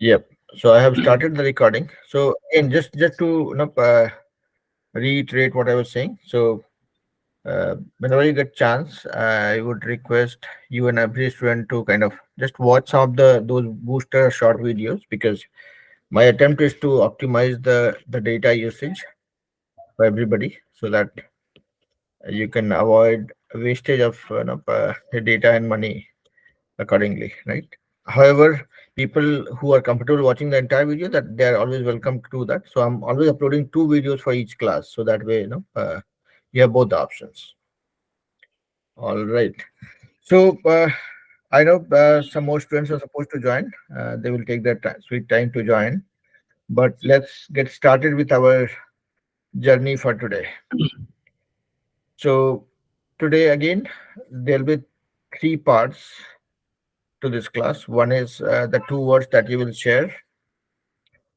Yep. So I have started the recording. So again, just to reiterate what I was saying. So whenever you get chance, I would request you and every student to kind of just watch some of the those booster short videos, because my attempt is to optimize the data usage for everybody, so that you can avoid wastage of data and money accordingly, right? However, people who are comfortable watching the entire video, that they are always welcome to do that. So I'm always uploading two videos for each class, so that way you have both the options. All right. So I know some more students are supposed to join. They will take their sweet time to join. But let's get started with our journey for today. So today again, there'll be three parts to this class. One is the two words that you will share.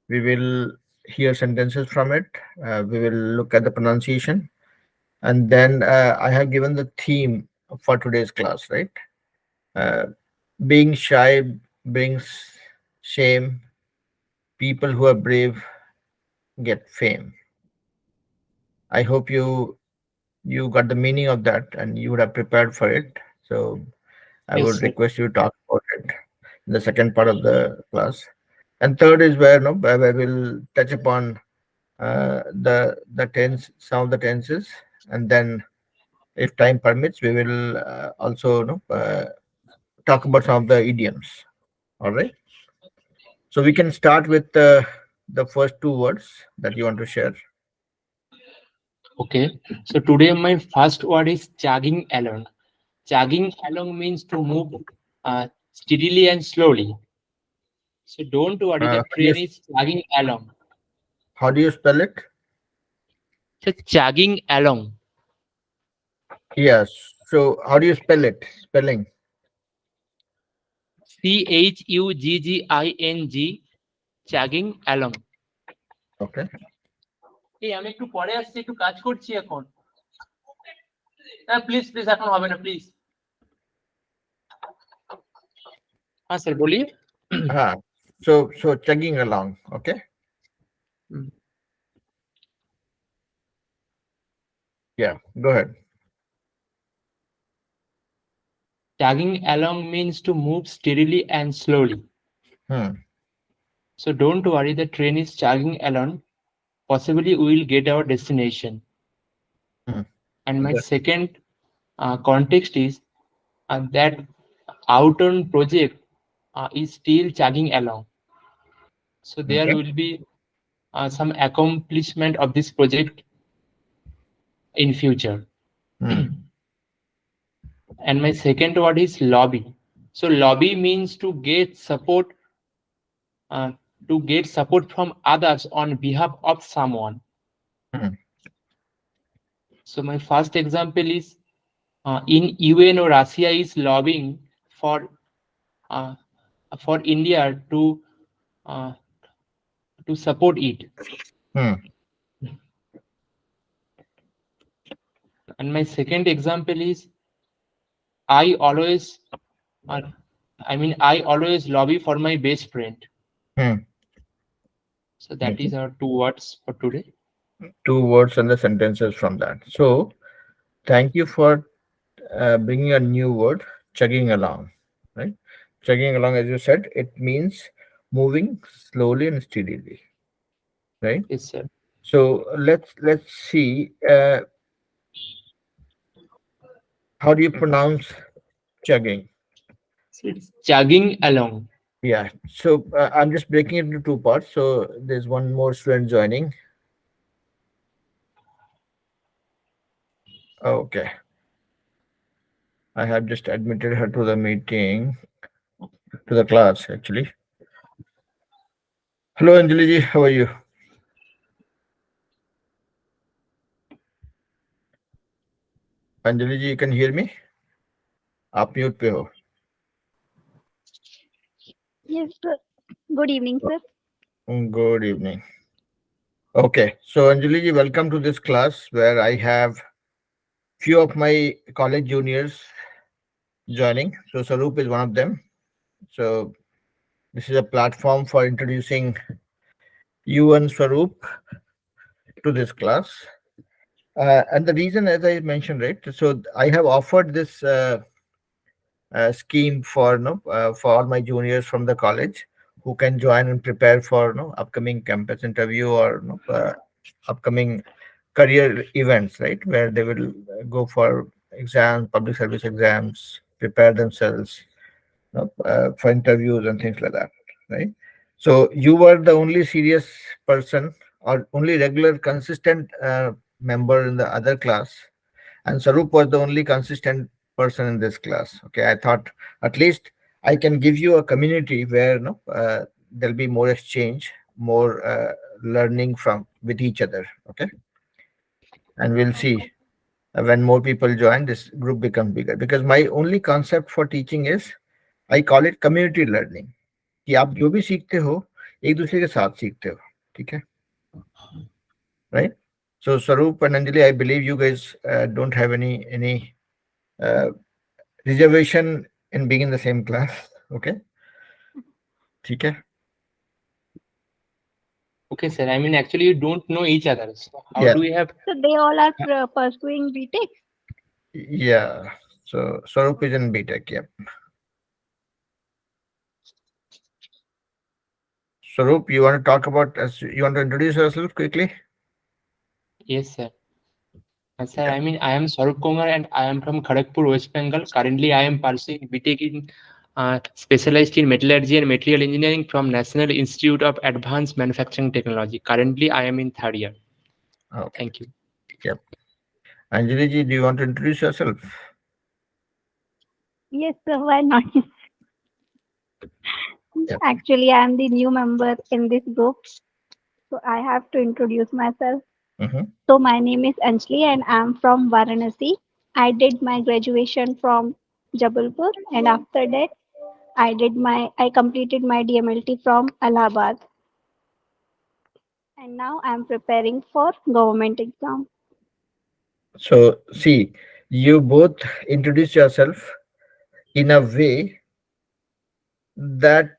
We will hear sentences from it. We will look at the pronunciation, and then I have given the theme for today's class. Right, uh, being shy brings shame. People who are brave get fame. I hope you got the meaning of that and you would have prepared for it. So I Yes, would sir. request you to talk about it in the second part of the class. And third is where no where we'll touch upon the tense, some of the tenses, and then if time permits, we will also talk about some of the idioms. All right. So we can start with the first two words that you want to share. Okay. So today my first word is chugging along. Chugging along means to move steadily and slowly. So don't worry, the How do you train is chugging along. how do you spell it? So chugging along. Yes. So how do you spell it? Spelling. Chugging, chugging along. Okay. এই আমি একটু পরে আসছি, একটু কাজ করছি এখন। হ্যাঁ প্লিজ প্লিজ, এখন হবে না প্লিজ। হ্যাঁ স্যার বলিয়ে। So chugging along. Okay. Yeah. Go ahead. Chugging along means to move steadily and slowly. Hmm. So don't worry, the train is chugging along. Possibly we will get our destination. Hmm. And my Good. second context is that Outon project is still chugging along. So there Okay. will be some accomplishment of this project in future. Hmm. And my second word is lobby. So lobby means uh, to get support from others on behalf of someone. Hmm. So my first example is in UN or Russia is lobbying for uh, India uh, to support it. Hmm. And my second example is I always, uh, I always lobby for my best friend. Hmm. So that Okay. is our two words for today. Two words and the sentences from that. So thank you for bringing a new word, chugging along. Right. Chugging along, as you said, it means moving slowly and steadily. Right. Yes, sir. So let's see. How do you pronounce chugging? So it's chugging along. Yeah. So I'm just breaking it into two parts. So there's one more student joining. Okay. I have just admitted her to the meeting, to the class actually. Hello, Anjali ji. How are you? Anjali ji, you can hear me? आप mute पे हो. Yes, sir. Good evening, sir. Good evening. Okay, so Anjali ji, welcome to this class where I have few of my college juniors joining. So Sarup is one of them. So This is a platform for introducing you and Swaroop to this class. And the reason, as I mentioned, right? So I have offered this scheme for for all my juniors from the college who can join and prepare for upcoming campus interview or upcoming career events, right? Where they will go for exams, public service exams, prepare themselves for interviews and things like that, right? So you were the only serious person or only regular, consistent member in the other class, and Sarup was the only consistent person in this class. Okay, I thought at least I can give you a community where there'll be more exchange, more learning from with each other. Okay, and we'll see when more people join, this group becomes bigger. Because my only concept for teaching is I call it community learning. कि आप जो भी सीखते हो एक दूसरे के साथ सीखते हो, ठीक है, right? So Sarup and Anjali, I believe you guys don't have any uh, reservation in being in the same class. Okay, ठीक है. Okay, sir. I mean, actually, you don't know each other. So how Yeah. do we have? So they all are pursuing BTech. Yeah. So Sarup is in BTech. Yep. Sarup, you want to talk about you want to introduce yourself quickly? Yes, sir. Sir, I mean, I am Saurabh Kumar and I am from Kharagpur, West Bengal. Currently, I am pursuing BTech in specialized in metallurgy and material engineering from National Institute of Advanced Manufacturing Technology. Currently, I am in third year. Okay. Thank you. Yep. Anjali ji, do you want to introduce yourself? Yes, sir. Why not? Yep. Actually, I am the new member in this group, so I have to introduce myself. Mm-hmm. So my name is Anjali and I am from Varanasi. I did my graduation from Jabalpur, and after that, I completed my DMLT from Allahabad, and now I am preparing for government exam. So see, you both introduce yourself in a way that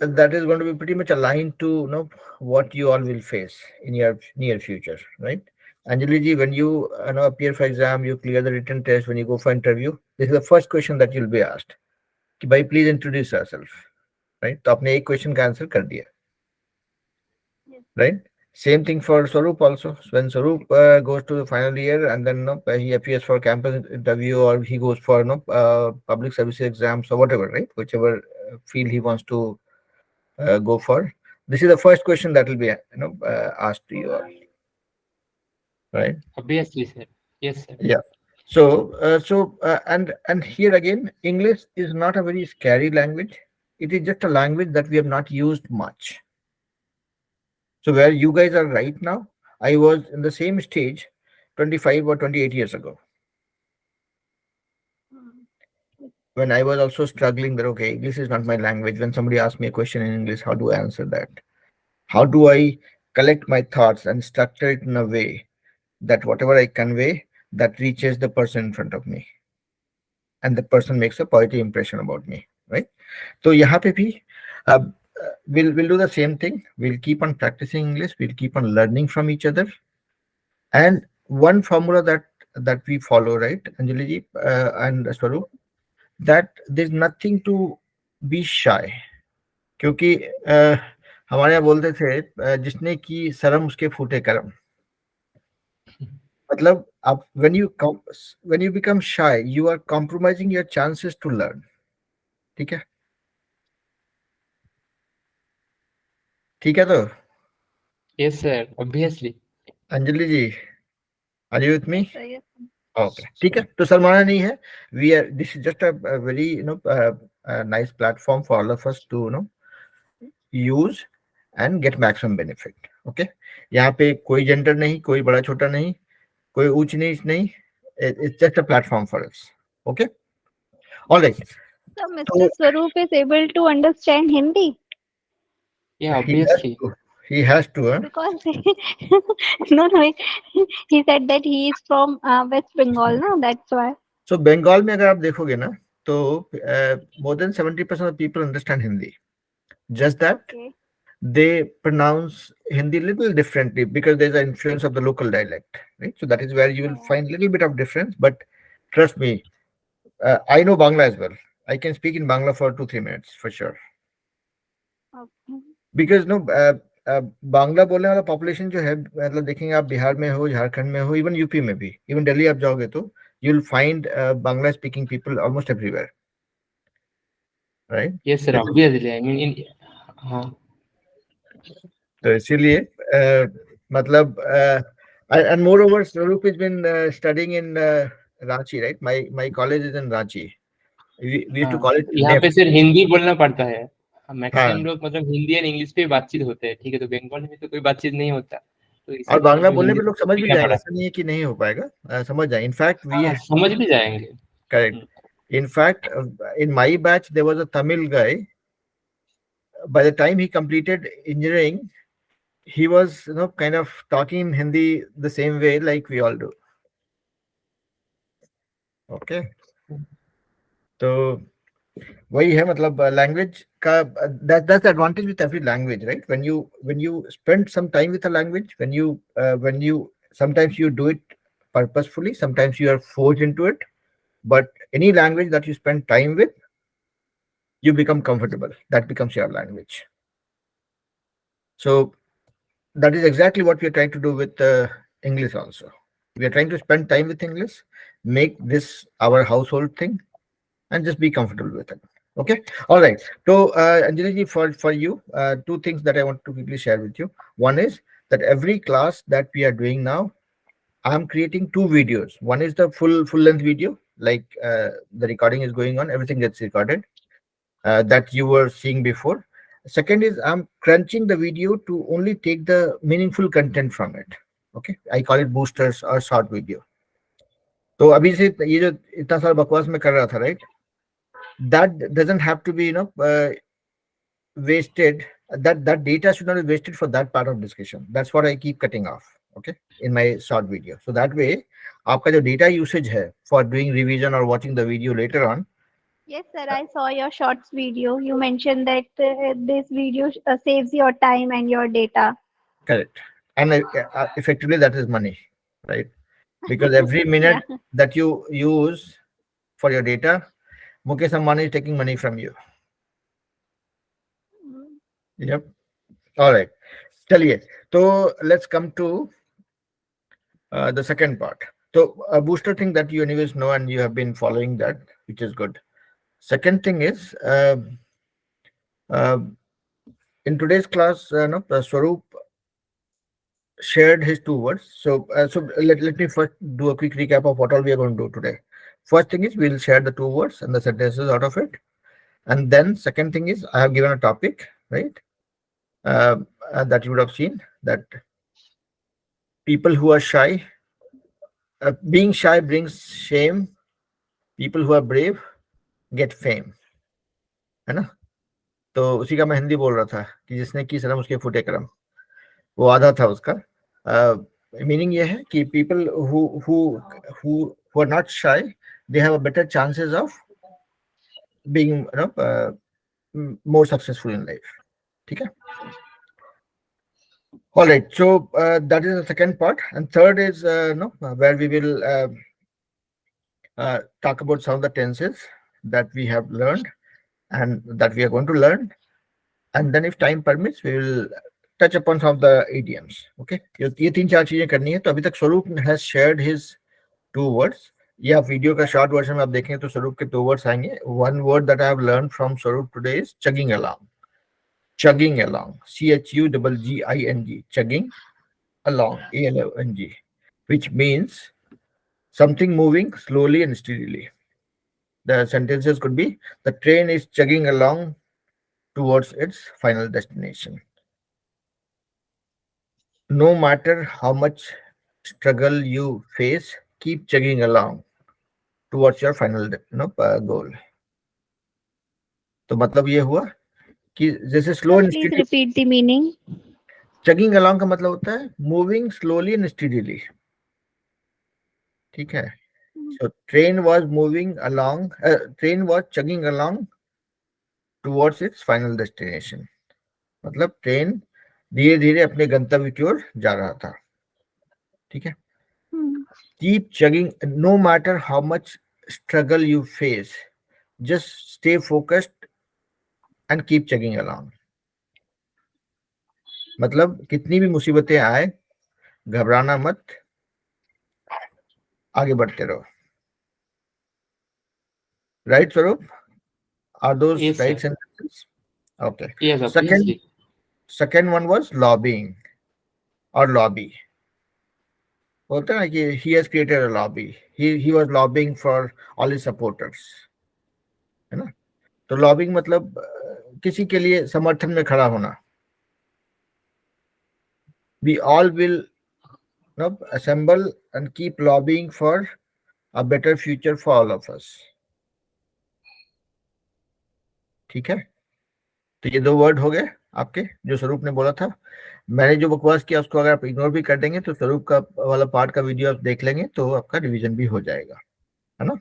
is going to be pretty much aligned to what you all will face in your near future, right? Anjali ji, when you appear for exam, you clear the written test, when you go for interview, this is the first question that you'll be asked कि भाई please introduce yourself, right? तो आपने एक question का answer कर दिया, right? Same thing for Swaroop also. When Swaroop goes to the final year and then he appears for campus interview or he goes for public service exams or whatever, right? Whichever field he wants to go for. This is the first question that will be asked to you all, right? Obviously, sir. Yes, sir. Yeah. And here again, English is not a very scary language. It is just a language that we have not used much. So where you guys are right now, I was in the same stage 25 or 28 years ago, when I was also struggling that, okay, English is not my language. When somebody asks me a question in English, how do I answer that? How do I collect my thoughts and structure it in a way that whatever I convey, that reaches the person in front of me and the person makes a positive impression about me, right? So यहाँ पे भी we'll do the same thing. We'll keep on practicing English. We'll keep on learning from each other. And one formula that we follow, right, Anjali ji and Swaroop, that there's nothing to be shy. क्योंकि हमारे यहाँ बोलते थे जिसने की शर्म उसके फूटे कर्म. मतलब आप when you become shy, you are compromising your chances to learn. ठीक है? ठीक है तो? Yes, sir. Obviously. Anjali ji, are you with me? So, yes. Okay, ठीक है, तो शर्माना नहीं है. This is just a very nice platform for all of us to use and get maximum benefit. Okay, यहाँ पे कोई जेंडर नहीं, कोई बड़ा छोटा नहीं, कोई ऊंच नीच नहीं. It's just a platform for us. Okay, all right. So Mr. Swaroop is able to understand Hindi Yeah, obviously. He has to. Huh? because no, he said that he is from West Bengal, no, that's why. So Bengal में अगर आप देखोगे ना, तो more than 70% of people understand Hindi. Just that Okay. they pronounce Hindi little differently because there's an influence of the local dialect, right? So that is where you will Yeah. find little bit of difference. But trust me, I know Bangla as well. I can speak in Bangla for 2 3 minutes for sure. Okay. Because no, Bangla बोलने वाला population जो है, मतलब देखेंगे आप बिहार में हो, झारखंड में हो, इवन यूपी में भी, इवन दिल्ली आप जाओगे तो you will find Bangla speaking people almost everywhere, right? Yes, sir. Obviously, I mean, तो इसीलिए मतलब and moreover Swaroop has been studying in Ranchi, right? My college is in Ranchi. We used to call it यहाँ पे NEP. सिर्फ हिंदी बोलना पड़ता है। Maximum हाँ, लोग मतलब हिंदी एंड इंग्लिश पे बातचीत होते हैं, ठीक है, तो बंगाली में तो कोई बातचीत नहीं होता, तो और इसीलिए बांग्ला हमको बोलने हिंदी पे लोग समझ भी सीखना जाएंगे, पड़ा। ऐसा नहीं है कि नहीं हो पाएगा, समझ जाए। इनफैक्ट वी हाँ, समझ भी जाएंगे। Correct. In fact, in my batch, there was a Tamil guy. By the time he completed engineering, he was, kind of talking in Hindi the same way like we all do. Okay, तो वही है, मतलब language का that's the advantage with every language, right? When you spend some time with a language, when you sometimes you do it purposefully, sometimes you are forced into it, but any language that you spend time with, you become comfortable. That becomes your language. So that is exactly what we are trying to do with English also. We are trying to spend time with English, make this our household thing, and just be comfortable with it. Okay. All right. So, Anjali ji, for you, two things that I want to quickly share with you. One is that every class that we are doing now, I'm creating two videos. One is the full length video, like the recording is going on, everything gets recorded, that you were seeing before. Second is I'm crunching the video to only take the meaningful content from it. Okay, I call it boosters or short video. तो अभी से ये जो इतना सारा बकवास में कर रहा था, right? That doesn't have to be, wasted. That data should not be wasted for that part of discussion. That's what I keep cutting off. Okay, in my short video. So that way, आपका जो data usage है for doing revision or watching the video later on. Yes, sir. I saw your shorts video. You mentioned that this video saves your time and your data. Correct. And effectively, that is money, right? Because every minute Yeah. that you use for your data, Mukesh Ambani is taking money from you. Mm. Yep. All right. Chaliye. So let's come to the second part. So a booster thing that you anyways know and you have been following that, which is good. Second thing is uh, in today's class, no, Swaroop shared his two words. So let me first do a quick recap of what all we are going to do today. First thing is we'll share the two words and the sentences out of it. And then second thing is I have given a topic, right? That you would have seen that people who are shy, being shy brings shame. People who are brave get fame. है ना? तो उसी का मैं हिंदी बोल रहा था कि जिसने की शर्म उसके फूटे करम, वो आधा था उसका। मीनिंग ये है कि people who are not shy, they have a better chances of being, more successful in life. ठीक है? All right. So that is the second part, and third is where we will talk about some of the tenses that we have learned and that we are going to learn, and then if time permits, we will touch upon some of the idioms. Okay. ये तीन चार चीजें करनी है। तो अभी तक स्वरूप has shared his two words. या वीडियो का शॉर्ट वर्जन में आप देखें तो स्वरूप के दो वर्ड्स आएंगे। One word that I have learned from Swaroop today is chugging along. Chugging along. CHUGGING. Chugging along. ALONG. Which means something moving slowly and steadily. The sentences could be the train is chugging along towards its final destination. No matter how much struggle you face, keep chugging along towards your final goal. तो मतलब ये हुआ कि जैसे slow Sir, and please steady. repeat the meaning. Chugging along का मतलब होता है मूविंग स्लोली एंड स्टेडीली। ठीक है? So train was moving along, train was chugging along towards its final destination. मतलब ट्रेन धीरे धीरे अपने गंतव्य की ओर जा रहा था, ठीक है। Keep chugging, no matter how much struggle you face, just stay focused and keep chugging along. मतलब कितनी भी मुसीबतें आए, घबराना मत, आगे बढ़ते रहो। Right Swaroop? Are those Yes, right sir. sentences? Okay. Yes, Second, obviously. second one was lobbying or lobby. बोलते हैं ना कि he has created a lobby. He was lobbying for all his supporters, है ना। तो लॉबिंग मतलब किसी के लिए समर्थन में खड़ा होना। We all will assemble and keep lobbying for a better future for all of us. ठीक है, तो ये 2 वर्ड हो गए आपके जो स्वरूप ने बोला था। मैंने जो बकवास किया उसको अगर आप इग्नोर भी कर देंगे तो स्वरूप का वाला पार्ट का वीडियो आप देख लेंगे तो आपका रिवीजन भी हो जाएगा, है ना।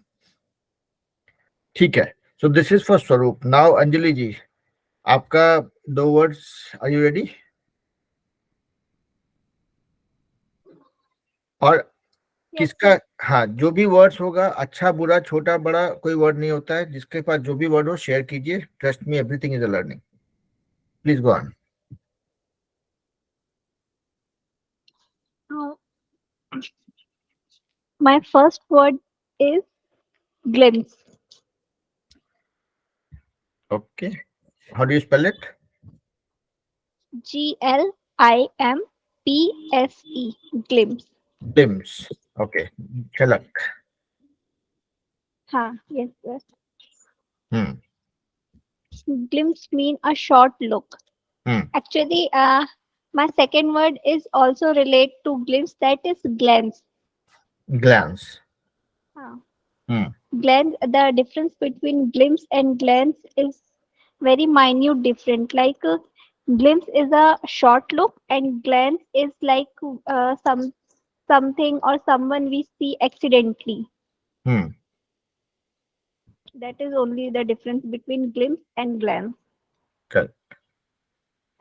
ठीक है, सो दिस इज फॉर स्वरूप। नाउ अंजलि जी, आपका 2 वर्ड्स, आर यू रेडी? और किसका, हाँ, जो भी वर्ड्स होगा, अच्छा बुरा छोटा बड़ा कोई वर्ड नहीं होता है, जिसके पास जो भी वर्ड हो शेयर कीजिए। Trust me, everything is a learning. Please go on. My first word is glimpse. Okay, how do you spell it? GLIMPSE. Glimpse. Glimpse, okay, झलक। Yes, yes. Hmm Glimpse mean a short look. Actually, my second word is also relate to glimpse. That is glance. Glance. Glance. The difference between glimpse and glance is very minute different. Like glimpse is a short look, and glance is like something or someone we see accidentally. That is only the difference between glimpse and glance. Correct.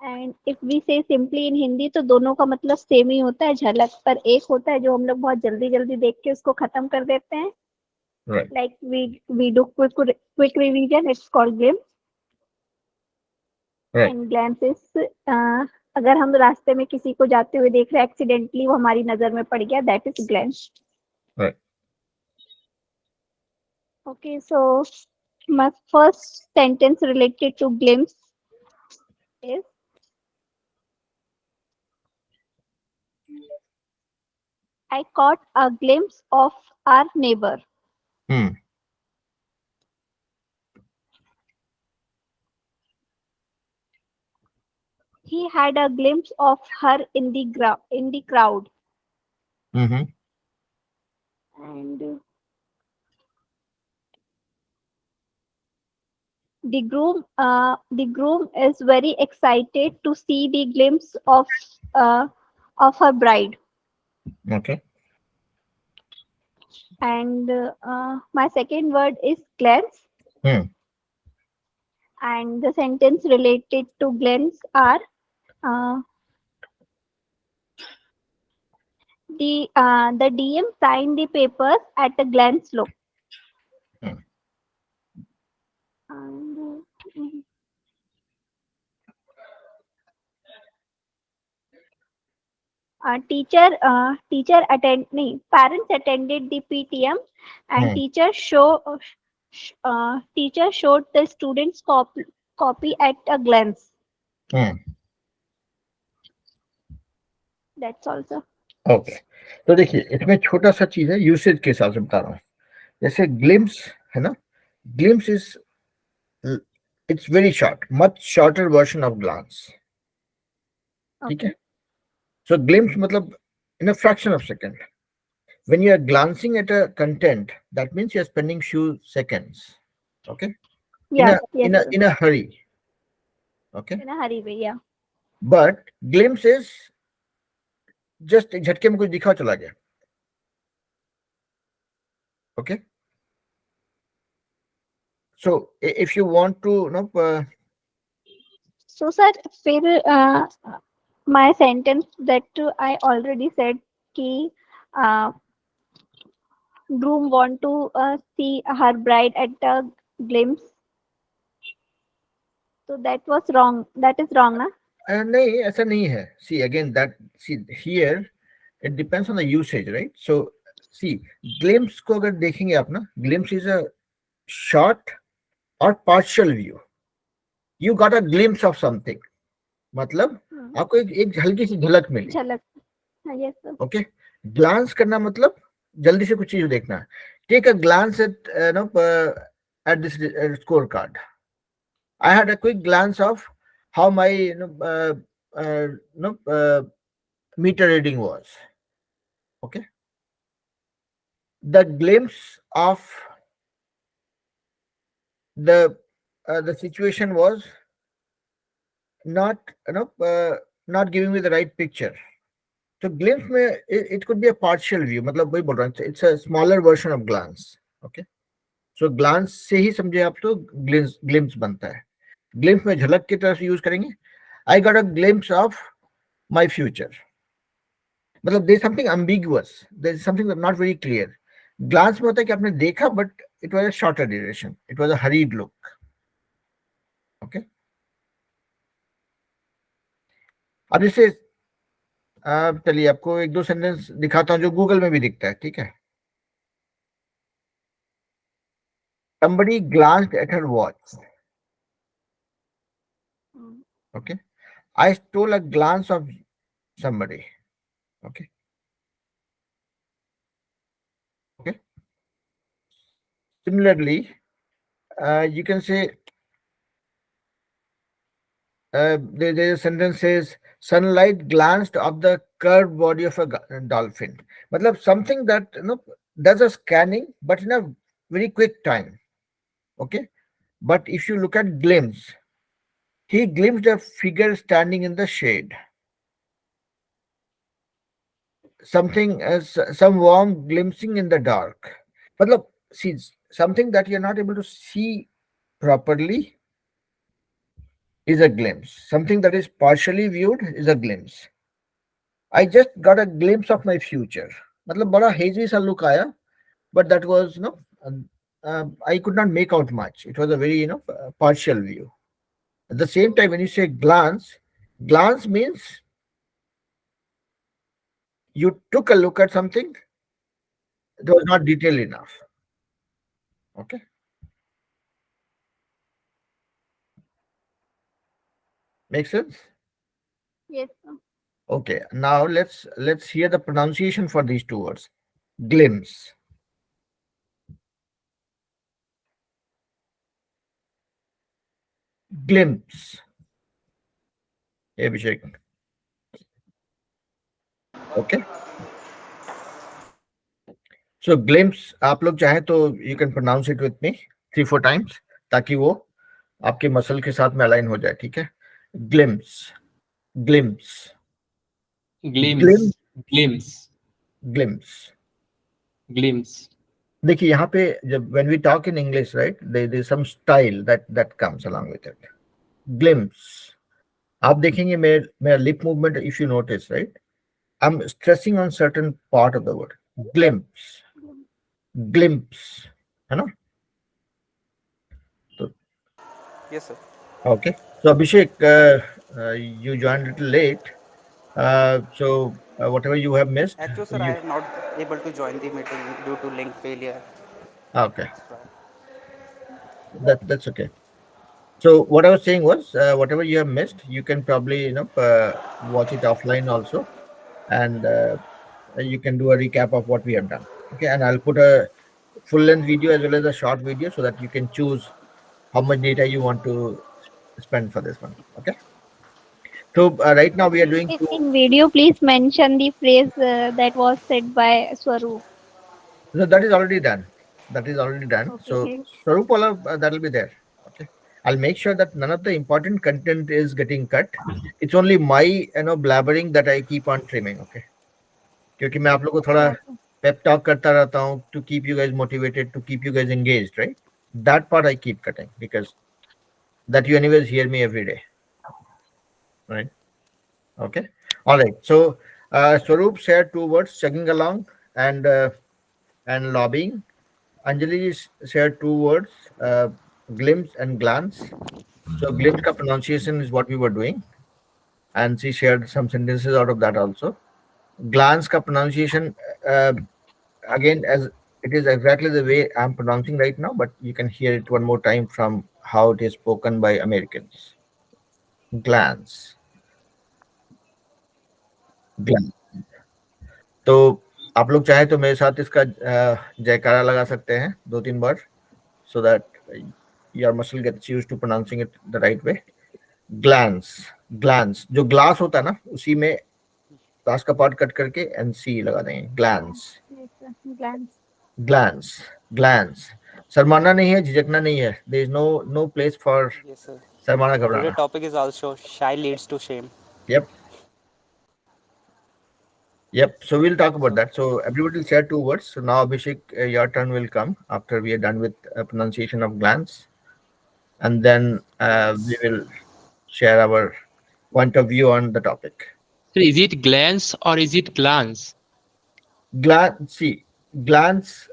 And if we say simply in Hindi तो दोनों का मतलब same ही होता है, झलक। पर एक होता है जो हम लोग बहुत जल्दी जल्दी देख के उसको खत्म कर देते हैं, Right. Like we do quick revision, it's called glimpse. Right. And glance is अगर हम रास्ते में किसी को जाते हुए देख रहे हैं, एक्सीडेंटली वो हमारी नजर में पड़ गया, that is glance. Right. Okay, so my first sentence related to glimpse is I caught a glimpse of our neighbor. He had a glimpse of her in the crowd. Mm-hmm. And the groom is very excited to see the glimpse of her bride. Okay. And my second word is glance. And the sentence related to glance are the DM signed the papers at a glance look. And parents attended the PTM, and teacher showed the students copy at a glance. That's also. Okay, तो देखिए इसमें छोटा सा चीज है, usage के हिसाब से बता रहा हूँ। जैसे ग्लिम्स है ना, glimpse is it's very short, much shorter version of glance. ठीक है, सो ग्लिम्स मतलब in a fraction of second. when you are glancing at a content, that means you are spending few seconds, okay, Yes, in a hurry, okay, in a hurry way, yeah. but glimpse is just झटके में कुछ दिखा चला गया, okay. So if you want to So sir, फिर my sentence that I already said कि uh, groom want to see her bride at a glimpse. So that was wrong. That is wrong, na? नहीं, ऐसा नहीं है. See again, that see here it depends on the usage, right? So see, glimpse को अगर देखेंगे आप ना, glimpse is a short or partial view. You got a glimpse of something. मतलब आपको एक हल्की सी झलक मिली. झलक. Yes sir. ओके. ग्लांस करना मतलब जल्दी से कुछ चीज देखना. Take a glance at at this scorecard. I had a quick glance of how my meter reading was. Okay. The glimpse of the situation was not not giving me the right picture. So glimpse में it could be a partial view. मतलब वही बोल रहा हूँ, it's a smaller version of glance. Okay. So glance से ही समझे आप तो glimpse बनता है. Glimpse में झलक की तरह से यूज करेंगे. I got a glimpse of my future. मतलब there is something ambiguous. There is something not very clear. Glance में होता है कि आपने देखा but it was a shorter duration. It was a hurried look. Okay. अब जैसे चलिए आपको एक दो सेंटेंस दिखाता हूं जो गूगल में भी दिखता है. ठीक है. Somebody glanced at her watch. Okay. I stole a glance of somebody. Okay. Okay. Similarly, you can say there's a sentence says sunlight glanced off the curved body of a dolphin. मतलब something that does a scanning but in a very quick time. Okay. But if you look at glimpse, he glimpsed a figure standing in the shade. Something as some warm glimpsing in the dark. मतलब see, something that you're not able to see properly is a glimpse. Something that is partially viewed is a glimpse. I just got a glimpse of my future. मतलब बड़ा hazy सा look आया, but that was I could not make out much. It was a very partial view. At the same time, when you say glance, glance means you took a look at something. It was not detailed enough. Okay. Make sense? Yes sir. Okay. Now let's hear the pronunciation for these two words. Glimpse. Glimpse. Abhishek. Okay. So glimpse आप लोग चाहे तो you can pronounce it with me 3-4 times ताकि वो आपके muscle के साथ में अलाइन हो जाए. ठीक है. Glimpse. Glimpse. Glimpse. Glimpse. Glimpse. Glimpse. देखिए यहाँ पे जब when we talk in English, right, there is some style that comes along with it. Glimpse. आप देखेंगे मेरा lip movement, if you notice, right, I'm stressing on certain part of the word. Glimpse. Glimpse. है ना? तो Yes, sir. okay. So Abhishek, you joined a little late. So whatever you have missed. Actually, sir, I am not able to join the meeting due to link failure. Okay. That's okay. So what I was saying was, whatever you have missed, you can probably watch it offline also, and you can do a recap of what we have done. Okay, and I'll put a full-length video as well as a short video so that you can choose how much data you want to spend for this one. Okay. So right now we are doing in video. Please mention the phrase that was said by Swaroop. No, that is already done. That is already done. Okay. So Swaroop, that will be there. Okay. I'll make sure that none of the important content is getting cut. It's only my blabbering that I keep on trimming. Okay. क्योंकि मैं आप लोगों को थोड़ा pep talk करता रहता हूँ to keep you guys motivated, to keep you guys engaged, right? That part I keep cutting because that you anyways hear me every day. right? Okay. All right. So Swaroop shared two words: chugging along and lobbying. Anjali shared two words: glimpse and glance. So glimpse ka pronunciation is what we were doing, and she shared some sentences out of that also. Glance ka pronunciation, uh, again, as it is exactly the way I'm pronouncing right now, but you can hear it one more time from how it is spoken by Americans. Glance, glance. तो आप लोग चाहे तो मेरे साथ इसका जयकारा लगा सकते हैं 2-3 बार, so that your muscle gets used to pronouncing it the right way. Glance, glance, जो ग्लास होता है ना, उसी में ग्लास का पार्ट कट करके एनसी लगा देंगे. Glance, Yes, sir. Glance. glance, glance. शर्माना नहीं है, झिझकना नहीं है. There is no place for Yes, sir. शर्माना Today घबराना. topic is also shy leads to shame. Yep. Yep. So we'll talk about that. So everybody will share two words. So now Abhishek, your turn will come after we are done with pronunciation of glance, and then we will share our point of view on the topic. So is it glance or is it glance? Glance. See, glance.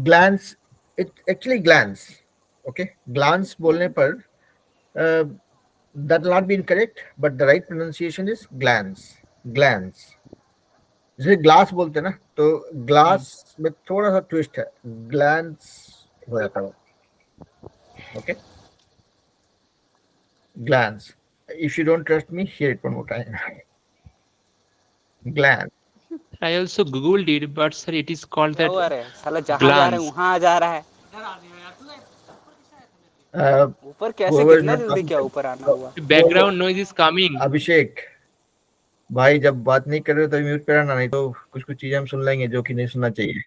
Glance. It actually glance. Okay. Glance बोलने पर that will not be incorrect, but the right pronunciation is glance. Glance. जैसे glass बोलते हैं ना, तो glass में थोड़ा सा ट्विस्ट है, ग्लैंस हो जाता है. Okay, glance. If you don't trust me, hear it one more time. Glance. I also googled it, but sir, it is called क्या that हुआ रे साला, जहाँ जा रहे हैं glance. वहाँ जा रहा है. ऊपर कैसे, whoever is कितना not जल्दी क्या talking, ऊपर आना हुआ. Background noise is coming. अभिषेक भाई, जब बात नहीं कर रहे हो तो म्यूट पे रहना, नहीं तो कुछ कुछ चीजें हम सुन लेंगे जो कि नहीं सुनना चाहिए.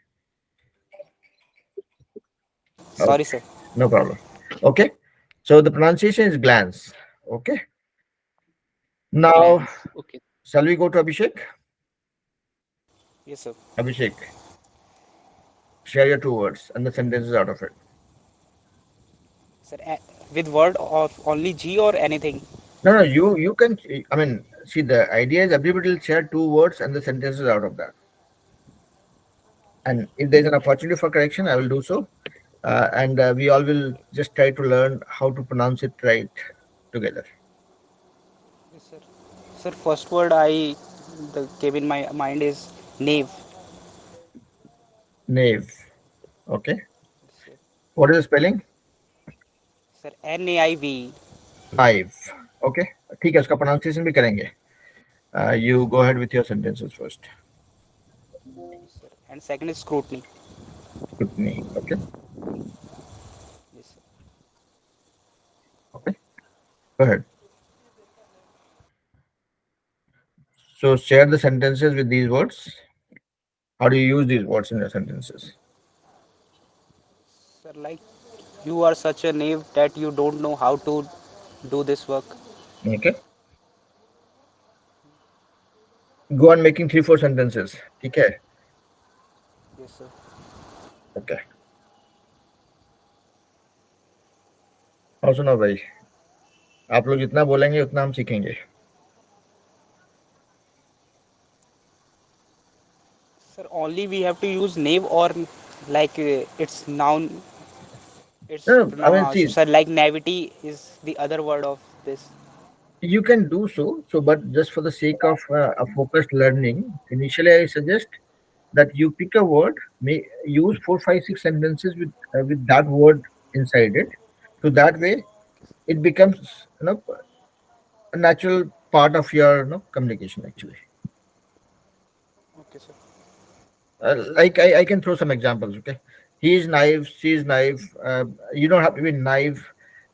Sorry sir. No problem. Okay, so the pronunciation is glance. Okay, now Glance. Okay. shall we go to Abhishek? Yes sir. Abhishek, share your two words and the sentences out of it. Sir, with word or only G or anything? No, you can. I mean, see, the idea is everybody will share two words and the sentences out of that. And if there's an opportunity for correction, I will do so. And we all will just try to learn how to pronounce it right together. Yes sir. Sir, first word came in my mind is nave. Nave. Okay. Yes, sir. What is the spelling? Sir, NAIV. Ive. Okay. ठीक है, उसका pronunciation भी करेंगे. You go ahead with your sentences first. Sir. And second is scrutiny. Scrutiny. Okay. Yes sir. Okay. Go ahead. So share the sentences with these words. How do you use these words in your sentences? Sir, like you are such a knave that you don't know how to do this work. Okay. Go on making 3-4 sentences. ठीक है. Yes sir. Okay. और सुनो भाई, आप लोग जितना बोलेंगे उतना हम सीखेंगे. Sir, only we have to use knave or like it's noun. It's No, I mean, noun. see, Sir, like navity is the other word of this. you can do so. So, but just for the sake of a focused learning, initially I suggest that you pick a word, may use 4, 5, 6 sentences with that word inside it. So that way, it becomes, a natural part of your communication actually. Okay sir. Like I can throw some examples. Okay, he is naive, she is naive. You don't have to be naive.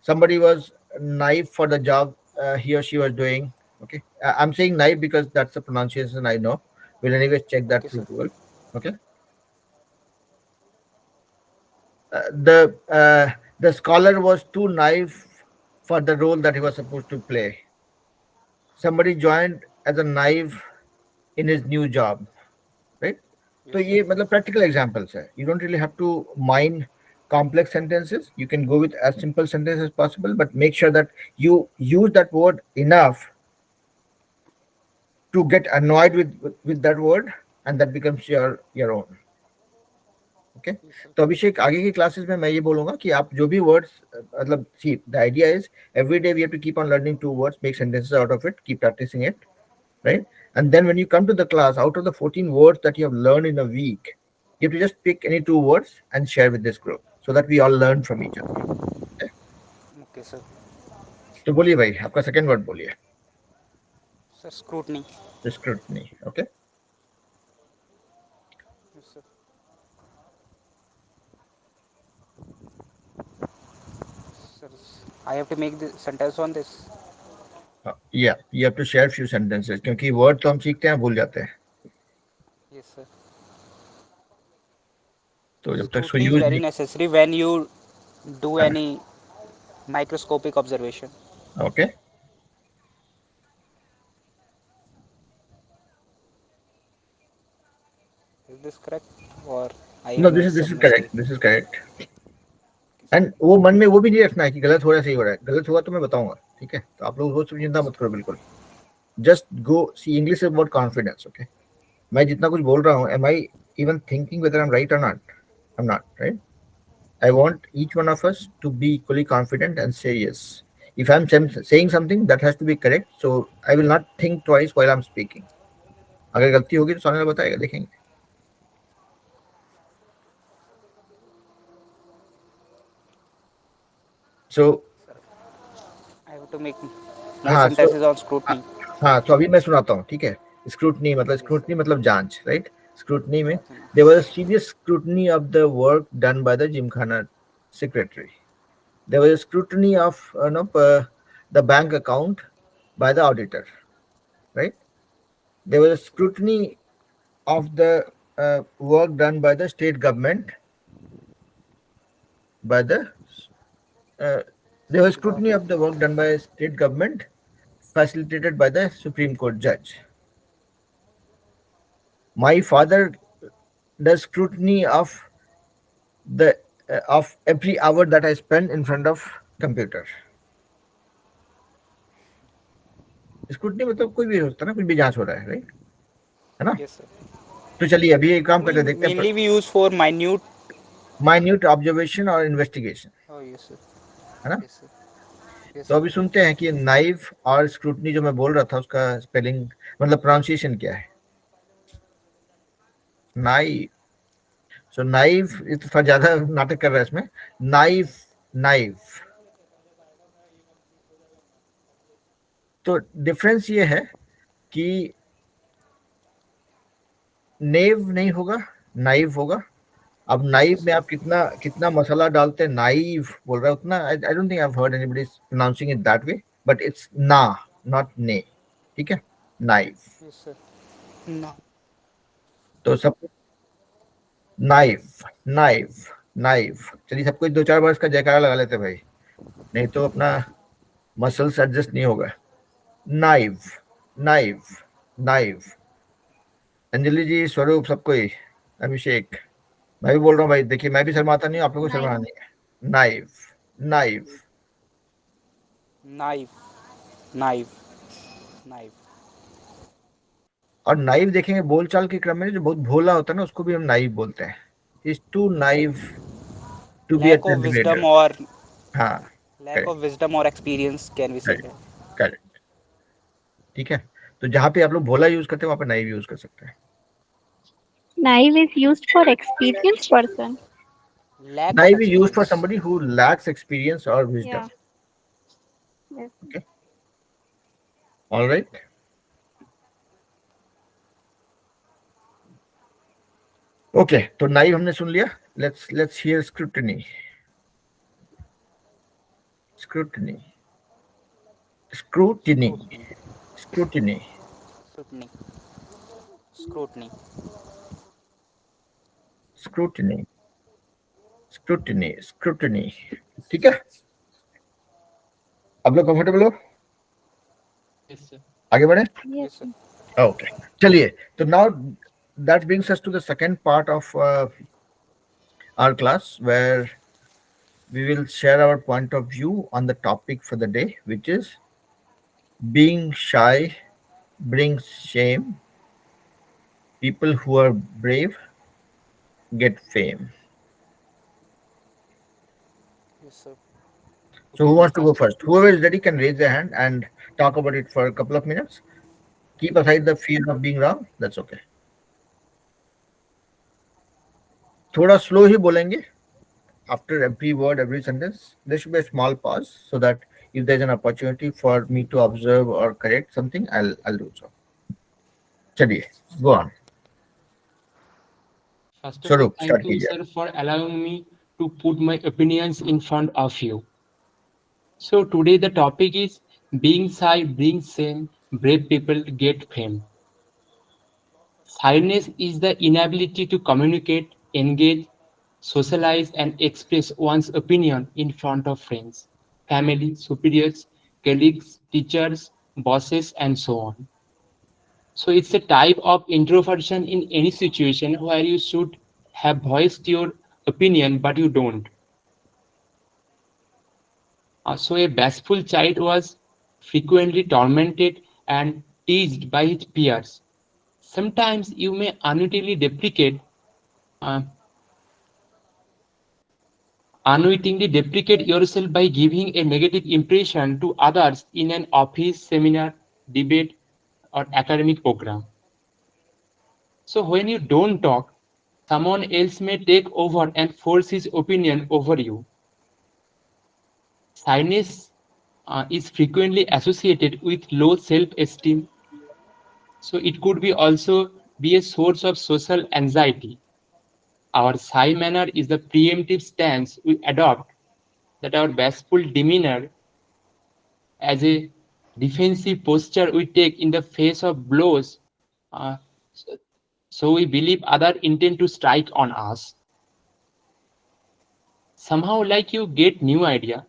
Somebody was naive for the job he or she was doing. Okay, I'm saying naive because that's the pronunciation I know. We'll anyways check that Okay through sir. Google. Okay, the scholar was too naive for the role that he was supposed to play. Somebody joined as a naive in his new job, right? तो ये मतलब practical examples है. You don't really have to mine complex sentences. You can go with as simple sentence as possible, but make sure that you use that word enough to get annoyed with that word, and that becomes your own. Okay तो अभिषेक आगे की classes में मैं ये बोलूंगा कि आप जो भी वर्ड्स मतलब see the idea is every day we have to keep on learning two words, make sentences out of it, keep practicing it, right? And then when you come to the class, out of the 14 words that you have learned in a week, you have to just pick any 2 words and share with this group so that we all learn from each other. Okay, sir. तो बोलिए भाई, आपका second word बोलिए. Sir, scrutiny. Scrutiny. Okay. Yes, sir. Sir, I have to make the sentence on this. Yeah, you have to share few sentences क्योंकि word तो हम सीखते हैं भूल जाते हैं. Yes, sir. तो जब तक Scrutiny is use very necessary when you do any microscopic observation. Okay. Is this correct or I No, made this is some correct. mistake? This is correct. And वो मन में वो भी नहीं रखना है कि गलत हो रहा है सही हो रहा है. गलत हुआ तो मैं बताऊंगा, ठीक है? तो आप लोग वो सब चिंता मत करो बिल्कुल. Just go see. English is about confidence. Okay, मैं जितना कुछ बोल रहा हूँ, am I even thinking whether I am right और not? I am not, right? I want each one of us to be equally confident and say yes. If I'm saying something, that has to be correct. So I will not think twice while I'm speaking. अगर गलती होगी तो सामने वाला बताएगा, देखेंगे. So I have to make more हाँ, sentences on scrutiny. हाँ, तो अभी मैं सुनाता हूँ, ठीक है? स्क्रूटनी मतलब Yes, स्क्रूटनी sir. मतलब जांच, राइट? स्क्रूटनी में Scrutiny. there was a serious scrutiny of the work done by the Gymkhana secretary. There was a scrutiny of the bank account by the auditor, right? There was a scrutiny of the work done by the state government, by the there was scrutiny of the work done by state government facilitated by the Supreme Court judge. My father does scrutiny of the of every hour that I spend in front of computer. Scrutiny मतलब कोई भी हो सकता है ना, कुछ भी जांच हो रहा है, राइट? है ना? Yes, sir. तो चलिए अभी एक काम करते देखते हैं. Mainly we use for minute. Minute observation और इन्वेस्टिगेशन, Oh, yes, sir. है ना? Yes, sir. Yes, तो sir. अभी सुनते हैं कि नाइफ और स्क्रूटनी जो मैं बोल रहा था उसका स्पेलिंग मतलब प्रोनाउंसिएशन क्या है. नाइफ. सो नाइफ इस पर ज्यादा नाटक कर रहा है इसमें. Knife, knife. तो डिफरेंस ये है कि नेव नहीं होगा, नाइव होगा. अब नाइव में आप कितना कितना मसाला डालते हैं, नाइव बोल रहा है उतना. I don't think I have heard anybody pronouncing it that way, but it's ना, नॉट ने, ठीक है? नाइव. Yes, sir. No. तो सब नाइफ, नाइफ, नाइफ. चलिए सबको 2-4 बार इसका जयकारा लगा लेते भाई, नहीं तो अपना मसल्स एडजस्ट नहीं होगा. Knife, knife, knife. Anjali ji, Swaroop, सबको ही. अभिषेक, मैं भी बोल रहा हूँ भाई, देखिए मैं भी शर्माता नहीं हूँ, आप लोगों को शर्माना नहीं है. Knife, knife. Knife. Knife. Knife. और नाइव देखेंगे बोलचाल के क्रम में जो बहुत भोला होता है ना, उसको भी हम नाइव बोलते हैं. Is too naive to be Lack of wisdom or हाँ, lack correct. of wisdom or experience, can we say Correct. that? Correct, ठीक है? तो जहाँ पे आप लोग भोला यूज करते हैं वहाँ पे नाइव यूज कर सकते हैं. Naive is used for experienced person. Lack of naive is used for experience. somebody who lacks experience or wisdom. Yeah. Yes. All right. Okay, तो नाइव हमने सुन लिया. Let's hear scrutiny. Scrutiny, scrutiny, scrutiny. Scrutiny. Scrutiny. Scrutiny, scrutiny, scrutiny. ठीक है? आप लोग comfortable हो? Yes, sir. आगे बढ़े. Yes. Yes, sir. Okay. चलिए, तो now that brings us to the second part of our class, where we will share our point of view on the topic for the day, which is being shy brings shame. People who are brave get fame. Yes, sir. So who Okay, wants to go first of first? Whoever is ready can raise their hand and talk about it for a couple of minutes. Keep aside the fear of being wrong. That's okay. थोड़ा slow ही बोलेंगे. After every word, every sentence, there should be a small pause so that if there's an opportunity for me to observe or correct something, I'll do so. चलिए, go on. first of all, स्वरूप thank start you, कीजिए. sir, for allowing me to put my opinions in front of you. So today the topic is being shy brings shame, brave people get fame. Shyness is the inability to communicate, engage, socialize, and express one's opinion in front of friends, family, superiors, colleagues, teachers, bosses, and so on. So it's a type of introversion in any situation where you should have voiced your opinion but you don't. So a bashful child was frequently tormented and teased by his peers. Sometimes you may uh, unwittingly deprecate yourself by giving a negative impression to others in an office, seminar, debate, or academic program. So when you don't talk, someone else may take over and force his opinion over you. Shyness is frequently associated with low self-esteem, so it could be also be a source of social anxiety. Our shy manner is the preemptive stance we adopt, that our bashful demeanor as a defensive posture we take in the face of blows, uh, so so we believe others intend to strike on us. Somehow like you get new idea,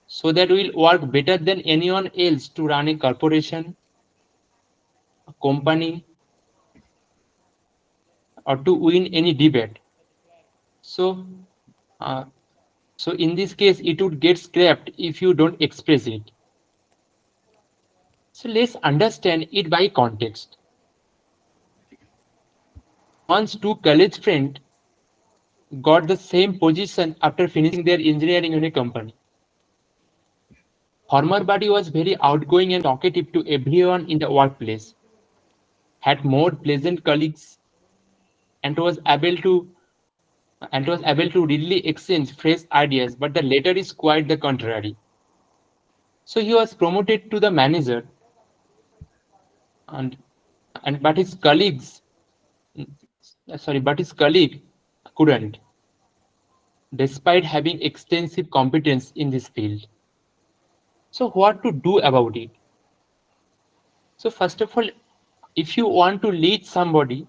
so that will work better than anyone else to run a corporation, a company, or to win any debate. So, uh, so in this case, it would get scrapped if you don't express it. So let's understand it by context. Once two college friends got the same position after finishing their engineering in a company. Former buddy was very outgoing and talkative to everyone in the workplace, had more pleasant colleagues, and was able to readily exchange fresh ideas, but the latter is quite the contrary. So he was promoted to the manager, and but his colleague couldn't, despite having extensive competence in this field. So what to do about it? So first of all, if you want to lead somebody,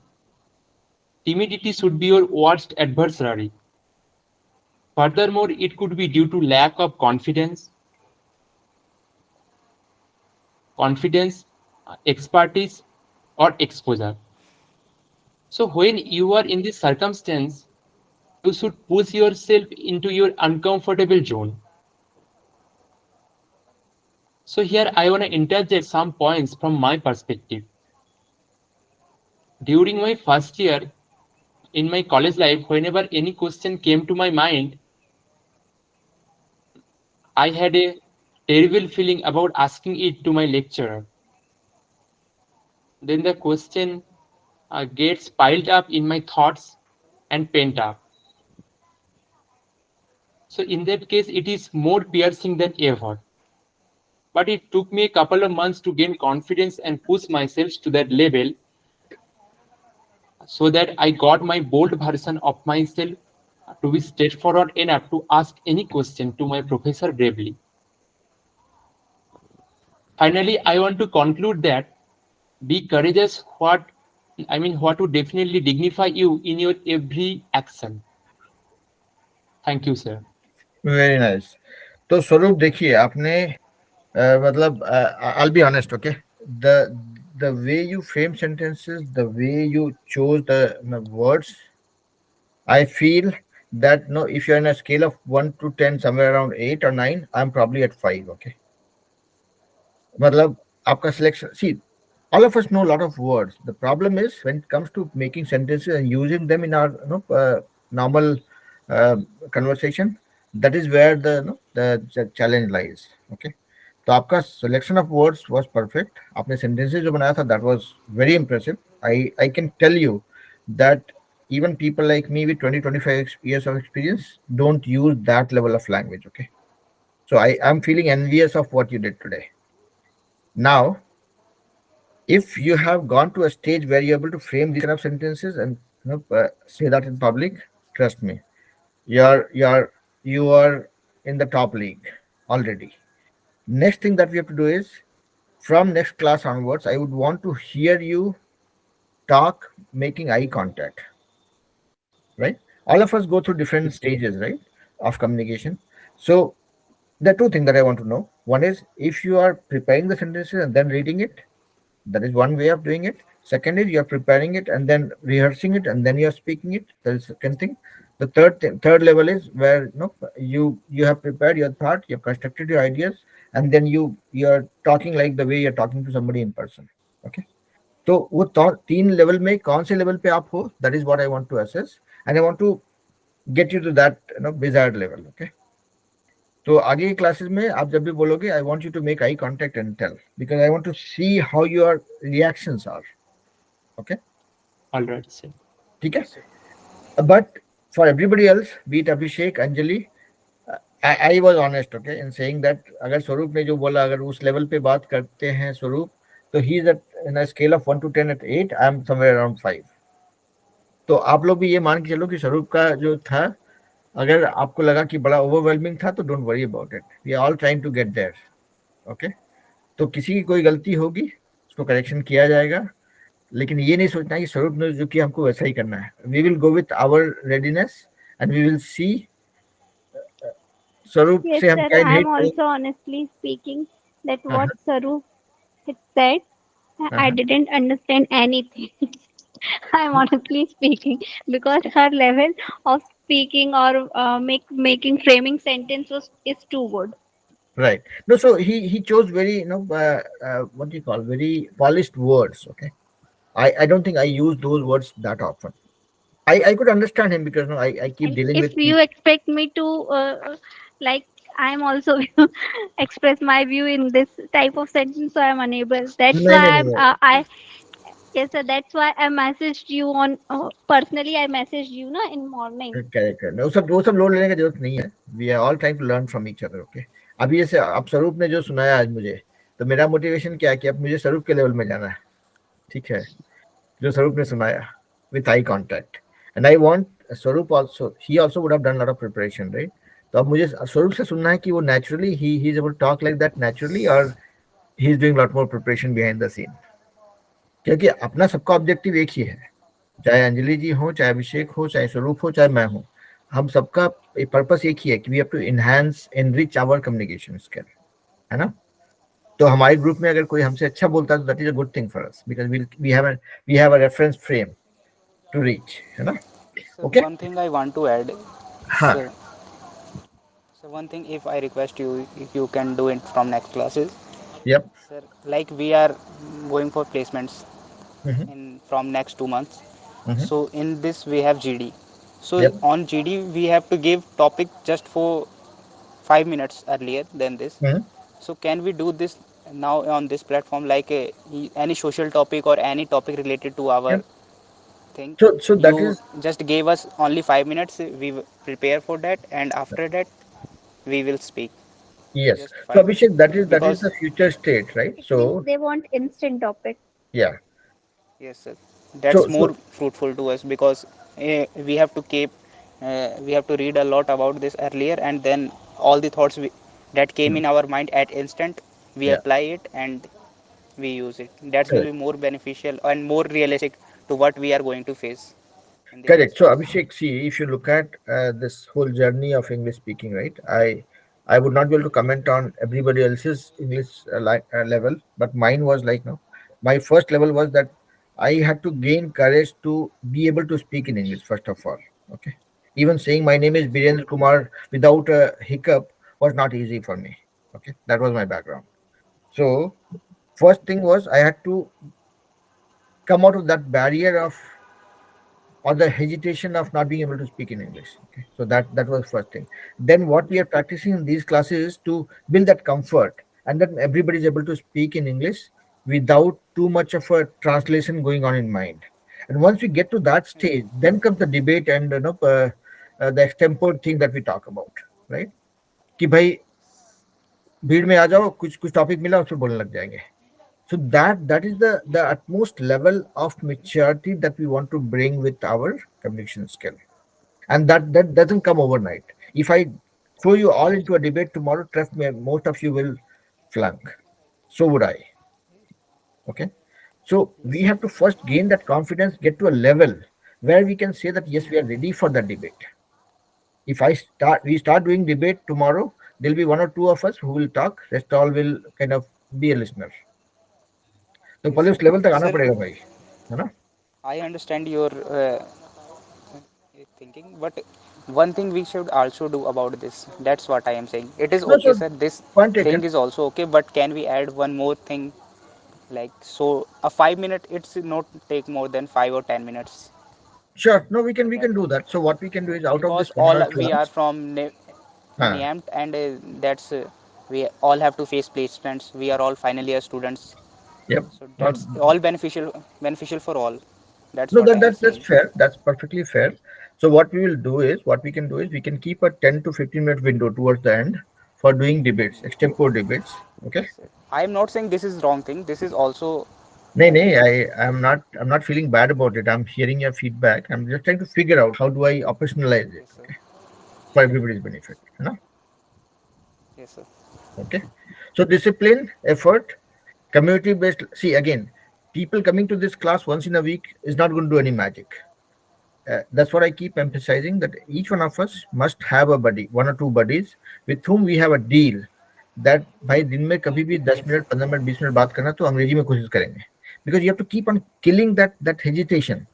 timidity should be your worst adversary. Furthermore, it could be due to lack of confidence, expertise, or exposure. So when you are in this circumstance, you should push yourself into your uncomfortable zone. So here I want to interject some points from my perspective. During my first year in my college life, whenever any question came to my mind, I had a terrible feeling about asking it to my lecturer. Then the question gets piled up in my thoughts and pent up. So in that case, it is more piercing than ever. But it took me a couple of months to gain confidence and push myself to that level so that I got my bold version of myself to be straightforward enough to ask any question to my professor bravely. Finally, I want to conclude that be courageous what would definitely dignify you in your every action. Thank you, sir. Very nice. तो स्वरूप देखिए आपने मतलब I'll be honest, okay? The way you frame sentences, the way you chose the words, I feel that no, if you're in a scale of 1 to 10, somewhere around 8 or 9, I'm probably at 5. Okay, मतलब आपका selection, see, all of us know a lot of words. The problem is when it comes to making sentences and using them in our normal uh, conversation, that is where the the challenge lies. Okay, तो आपका selection of words was perfect. आपने sentences जो बनाया था, that was very impressive. I can tell you that even people like me with 20-25 years of experience don't use that level of language. Okay, so I'm feeling envious of what you did today. Now, if you have gone to a stage where you're able to frame these kind of sentences and say that in public, trust me, you are in the top league already. Next thing that we have to do is, from next class onwards, I would want to hear you talk making eye contact, right? All of us go through different stages, right, of communication. So there are two things that I want to know. One is, if you are preparing the sentences and then reading it, that is one way of doing it. Second is, you're preparing it and then rehearsing it and then you're speaking it. That is the second thing. The third level is where you have prepared your thought, you've constructed your ideas, and then you're talking like the way you're talking to somebody in person. Okay. तो वो तीन level में कौन से level पे आप हो, that is what I want to assess, and I want to get you to that desired level. Okay. तो आगे की क्लासेस में आप जब भी बोलोगे, I want you to make eye contact and tell, because I want to see how your reactions are. Okay, All right, sir. ठीक है. But for everybody else, be it Abhishek, Anjali, I was honest, okay, in saying that अगर स्वरूप ने जो बोला, अगर उस level पे बात करते हैं स्वरूप, तो he is in a scale of 1 to 10 at 8, I am somewhere around 5. तो आप लोग भी ये मान के चलो कि स्वरूप का जो था, अगर आपको लगा कि बड़ा ओवरवेलमिंग था, तो don't worry about it, we are all trying to get there. Okay, तो किसी की कोई गलती होगी उसको करेक्शन किया जाएगा, लेकिन ये नहीं सोचना कि स्वरूप ने जो किया हमको वैसा ही करना है. We will go with our readiness and we will see. Swaroop Yes, से हम sir. क्या I'm नहीं also honestly speaking that हाँ, what Saru had said, I हाँ, didn't understand anything. I'm honestly speaking because her level of speaking or making framing sentence is too good. right. No, so he chose very what do you call, very polished words. Okay, I don't think I use those words that often. I could understand him because I keep And dealing if with you people. expect me to like I'm also express my view in this type of sentence, so I'm unable. That's नहीं why नहीं नहीं नहीं. I yes sir. That's why I messaged you on personally. I messaged you na in morning. Correct correct, वो सब load लेने की जरूरत नहीं है. We are all trying to learn from each other. Okay, अभी जैसे अब स्वरूप ने जो सुनाया आज मुझे, तो मेरा मोटिवेशन क्या है कि अब मुझे स्वरूप के लेवल में जाना है. ठीक है, जो स्वरूप ने सुनाया with eye contact, and I want Swaroop also, he also would have done lot of preparation, right. तो अब मुझे स्वरूप से सुनना है कि वो नेचुरली ही is able to talk like that naturally, और he is doing lot more preparation behind the scene. क्योंकि अपना सबका ऑब्जेक्टिव एक ही है, चाहे अंजलि जी हो, चाहे अभिषेक हो, चाहे स्वरूप हो, चाहे मैं हूँ. हम सबका पर्पस एक ही है कि we have to enhance enrich our communication skill, है ना. तो हमारे ग्रुप में अगर कोई हमसे अच्छा बोलता है, तो that is a good thing for us, because we have a reference frame to reach, है ना. So ओके. one thing I want to add, हाँ. sir. So one thing, if I request you, if you can do it from next classes, Yep. sir. Like we are going for placements Mm-hmm. in from next 2 months. Mm-hmm. So in this we have GD. So Yep. on GD we have to give topic just for 5 minutes earlier than this. Mm-hmm. So can we do this now on this platform, like any social topic or any topic related to our Yep. thing? So that You is, just gave us only 5 minutes. We prepare for that, and after that we will speak. yes. Just So 5 minutes, Abhishek, that is because the future state, right? It means So they want instant topic. yeah. yes, sir. So That's more so fruitful to us, because we have to keep, we have to read a lot about this earlier, and then all the thoughts that came mm, in our mind at instant, we yeah. apply it and we use it. That will be Correct. more beneficial and more realistic to what we are going to face in the Correct. next So phase. Abhishek, see, if you look at this whole journey of English speaking, right? I would not be able to comment on everybody else's English level, but mine was like, no, my first level was that I had to gain courage to be able to speak in English first of all. Okay, even saying my name is Birendra Kumar without a hiccup was not easy for me. Okay, that was my background. So first thing was I had to come out of that barrier of or the hesitation of not being able to speak in English. Okay, so that was first thing. Then what we are practicing in these classes is to build that comfort, and then everybody is able to speak in English without too much of a translation going on in mind. And once we get to that stage, then comes the debate and the extempore thing that we talk about, right? कि भाई भीड़ में आ जाओ कुछ कुछ topic मिला उसमें बोलने लग जाएंगे. So that is the utmost level of maturity that we want to bring with our communication skill, and that doesn't come overnight. If I throw you all into a debate tomorrow, trust me, most of you will flunk. So would I. Okay, so we Yes, have to first gain that confidence, get to a level where we can say that yes, we are ready for that debate. If we start doing debate tomorrow, there'll be one or two of us who will talk, rest all will kind of be a listener. तो yes, पहले sir. उस level तक आना Sir, पड़ेगा भाई, है ना? I understand your thinking, but one thing we should also do about this. That's what I am saying. It is No, okay, so sir. This point thing taken. is also okay, but can we add one more thing? Like, so a 5 minute, it's not take more than 5 or 10 minutes. Sure. No, we can That do that. So what we can do is out of because this 1 hour all we are class. from Huh. NIAMT, and that's we all have to face placements. We are all final year students, Yep. so Not, that's all beneficial for all. That's no, what I am that's saying. fair. That's perfectly fair. So what we can do is we can keep a 10 to 15 minute window towards the end for doing debates, extempore debates. Okay. Yes, sir. I am not saying this is wrong thing. This is also No, no, I'm not feeling bad about it. I'm hearing your feedback. I'm just trying to figure out how do I operationalize it, yes, sir. okay, for everybody's benefit. You know? Yes, sir. Okay. So discipline, effort, community based. See again, people coming to this class once in a week is not going to do any magic. That's what I keep emphasizing, that each one of us must have a buddy, one or two buddies with whom we have a deal that भाई दिन में कभी भी 10 Yes, sir. Minute 15 minute 20 minute बात करना तो अंग्रेजी में कोशिश करेंगे, because you have to keep on killing that hesitation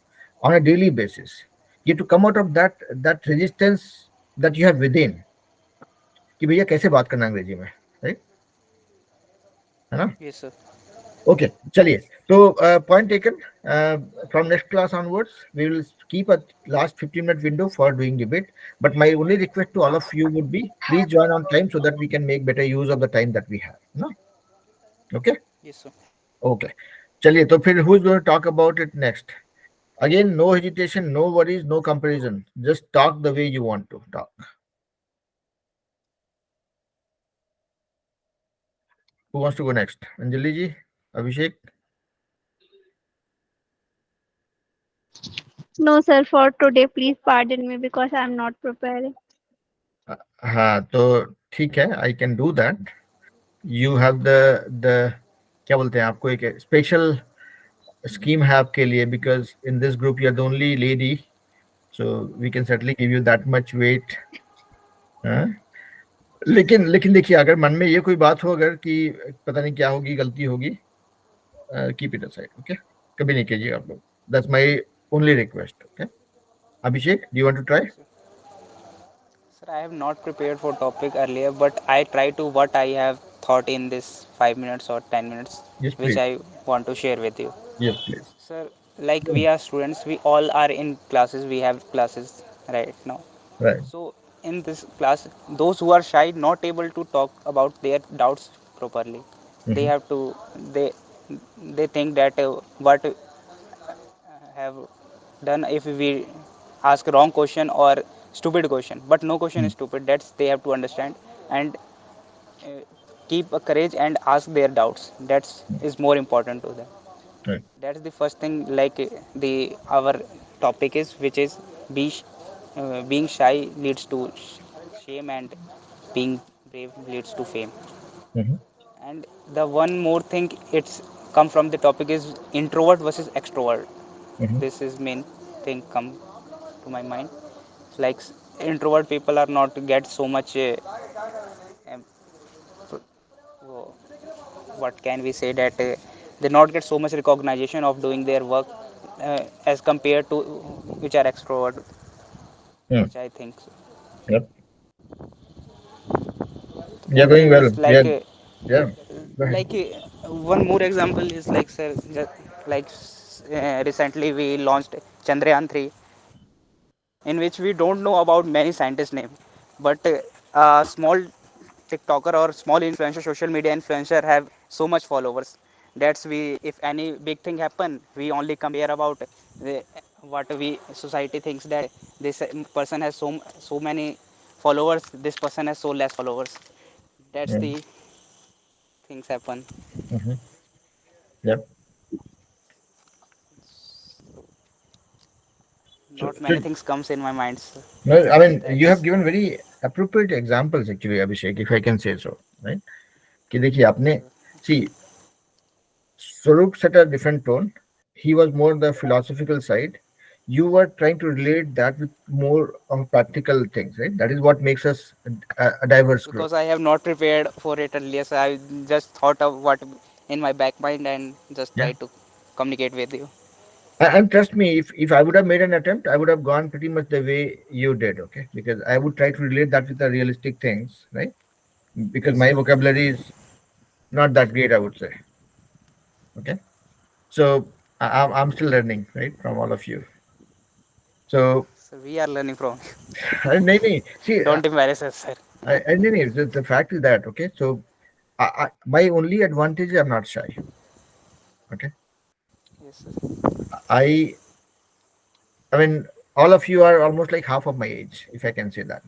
on a daily basis. You have to come out of that resistance that you have within कि भैया कैसे बात करना अंग्रेजी में, right? है ना? Yes, sir. Okay, चलिए. तो point taken. From next class onwards, we will keep a last 15-minute window for doing debate. But my only request to all of you would be, please join on time so that we can make better use of the time that we have. No? Okay? Yes, sir. Okay. चलिए, तो फिर who is going to talk about it next? Again, no hesitation, no worries, no comparison. Just talk the way you want to talk. Who wants to go next? Anjali ji? Abhishek? No, sir, for today, please pardon me because I'm not preparing. हाँ तो ठीक है, I can do that. You have the क्या बोलते हैं आपको, एक special scheme है आपके लिए, because in this group you are the only lady, so we can certainly give you that much weight. हाँ? लेकिन देखिए, अगर मन में ये कोई बात हो अगर कि पता नहीं क्या होगी, गलती होगी, कीप इट असाइड. ओके, कभी नहीं कीजिएगा आप लोग. That's my only request. Okay, Abhishek, do you want to try? Sir, I have not prepared for topic earlier, but I try to what I have thought in this 5 minutes or 10 minutes, Yes which please. I want to share with you. Yes please. Sir, like we are students, we all are in classes. We have classes right now. Right. So in this class, those who are shy, not able to talk about their doubts properly, they Mhm. have to they they think that what have done if we ask wrong question or stupid question, but no question is Mhm. stupid. That's they have to understand and uh, keep a courage and ask their doubts. That's is more important to them. Right. That's the first thing. Like the our topic is, which is be being shy leads to shame, and being brave leads to fame. Mhm. And the one more thing it's come from the topic is introvert versus extrovert. Mhm. This is main thing come to my mind. Like introvert people are not get so much um, what can we say that they not get so much recognition of doing their work as compared to which are extrovert, Mm. which I think so. Yep. In You're going this well. like Yeah. Yeah. Go ahead. like One more example is like, sir, like recently we launched Chandrayaan 3, in which we don't know about many scientists' name, but a small TikToker or small influencer, social media influencer have so much followers. That's we, if any big thing happen, we only compare about the, what we society thinks that this person has so many followers, this person has so less followers. That's Mm. the things happen. Mm-hmm. Yep. So, Not so many things comes in my mind. So no, I mean, you have that's given very appropriate examples actually, Abhishek, if I can say so, right? कि देखिए आपने see Swaroop set a different tone. He was more the philosophical side. You were trying to relate that with more of practical things, right? That is what makes us a diverse group. because I have not prepared for it earlier. So I just thought of what in my back mind and just Yeah. try to communicate with you. And trust me, if I would have made an attempt, I would have gone pretty much the way you did, okay? Because I would try to relate that with the realistic things, right? Because Yes, my sir. vocabulary is not that great, I would say. Okay. So I'm still learning, right, from all of you. So, So we are learning from. नहीं, नहीं, see, Don't embarrass us, sir. नहीं, नहीं, the fact is that, okay, so my only advantage is I'm not shy. Okay. Yes, sir. I I mean, all of you are almost like half of my age, if I can say that,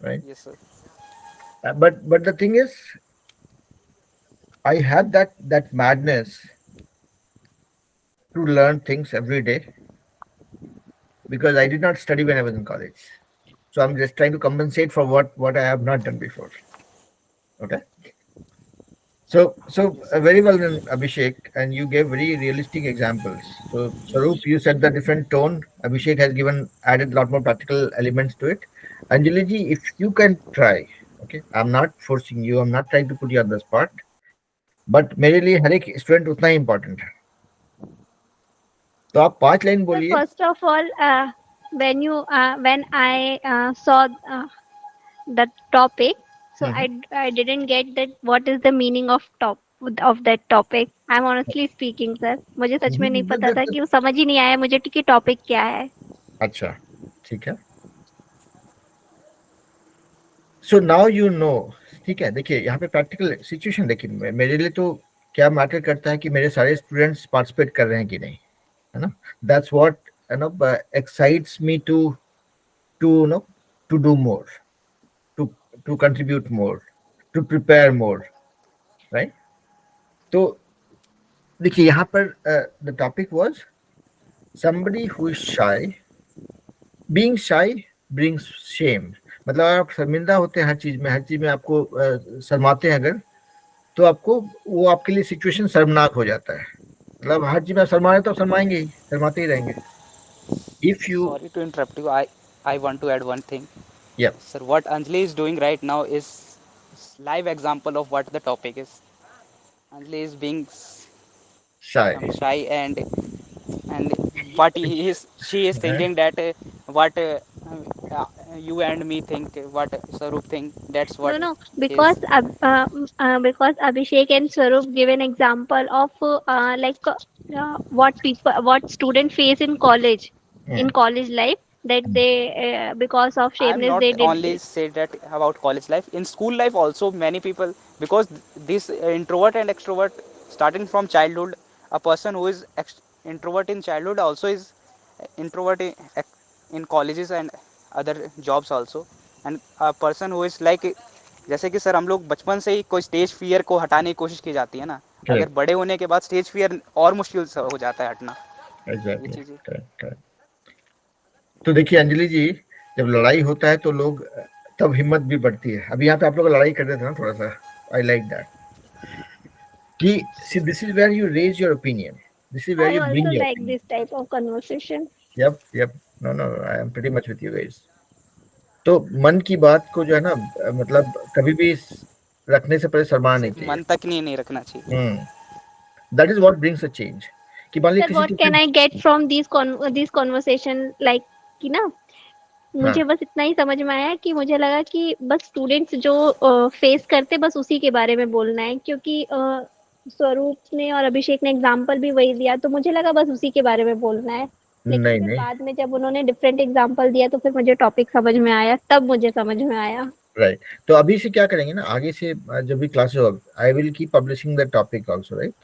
right? Yes, sir. But the thing is, I had that madness to learn things every day because I did not study when I was in college. So I'm just trying to compensate for what I have not done before. Okay. So Yes, sir. very well done, Abhishek, and you gave very realistic examples. So Sarup, you said the different tone. Abhishek has given added a lot more practical elements to it. Anjali ji, if you can try, okay, I'm not forcing you. I'm not trying to put you on the spot, but मेरे लिए हर एक student उतना ही important है. तो आप 5 line So बोलिए. first of all, when I saw the topic, so hmm, I didn't get that what is the meaning of that topic. I'm honestly speaking, sir. मुझे सच में नहीं पता था कि वो समझ ही नहीं आया मुझे कि टॉपिक क्या है. अच्छा, ठीक है. So now you know. ठीक है, देखिए यहाँ पे प्रैक्टिकल सिचुएशन देखिए, मेरे लिए तो क्या मैटर करता है कि मेरे सारे स्टूडेंट्स पार्टिसिपेट कर रहे हैं कि नहीं, है ना. That's what excites me to to do more, to to contribute more, to prepare more, right. तो देखिए यहाँ पर the topic was somebody who is shy. Being shy brings shame. मतलब आप शर्मिंदा होते हैं हर चीज में आपको शर्माते हैं अगर, तो आपको वो आपके लिए सिचुएशन शर्मनाक हो जाता है. मतलब हर चीज में आप शर्मा रहे तो आप शर्माएंगे ही, शर्माते ही रहेंगे. If you Sorry to interrupt you. I want to add one thing. या Sir, what Anjali is doing right now is live example of what the topic is. Anjali is being shy. some shy and what he is she is thinking that what you and me think, what Sarup think. That's what No, is. because Abhishek and Swarup give an example of what student face in college life that they because of I am shameness not they did only this. said that about college life. In school life also, many people, because this introvert and extrovert starting from childhood, a person who is introvert in childhood also is introvert in colleges and other jobs also, and a person who is like, जैसे कि sir हम लोग बचपन से ही कोई stage fear को हटाने की कोशिश की जाती है ना, अगर करेक्ट. बड़े होने के बाद स्टेज फियर और मुश्किल हो जाता है हटना. ये एग्जैक्टली. चीज़ें. करेक्ट. तो देखिए अंजलि जी, जब लड़ाई होता है तो लोग तब हिम्मत भी बढ़ती है. अभी यहाँ पे आप लोग लड़ाई कर रहे थे ना थोड़ा सा. आई लाइक दैट कि see this is where you raise your opinion, this is where I you bring also your like opinion. this type of conversation. Yep. No, I am pretty much with you guys. तो मन की बात को जो है ना, मतलब कभी भी रखने से पहले शर्माना नहीं सिर्फ चाहिए. मन तक नहीं रखना चाहिए. That is what brings a change. कि मान लीजिए Sir, किसी what can teacher. I get from these conversation like कि ना हाँ, मुझे बस इतना ही समझ में आया कि मुझे लगा कि बस स्टूडेंट्स जो फेस करते बस उसी के बारे में बोलना है क्योंकि स्वरूप ने और अभिषेक ने एग्जाम्पल भी वही दिया, तो मुझे लगा बस उसी के बारे में बोलना है। लेकिन नहीं फिर नहीं, बाद में जब उन्होंने डिफरेंट एग्जाम्पल दिया तो फिर मुझे टॉपिक समझ में आया, तब मुझे समझ में आया। राइट। तो अभी से क्या करेंगे ना, आगे से जब भी क्लासेस होगा, I will keep publishing the topic also, right.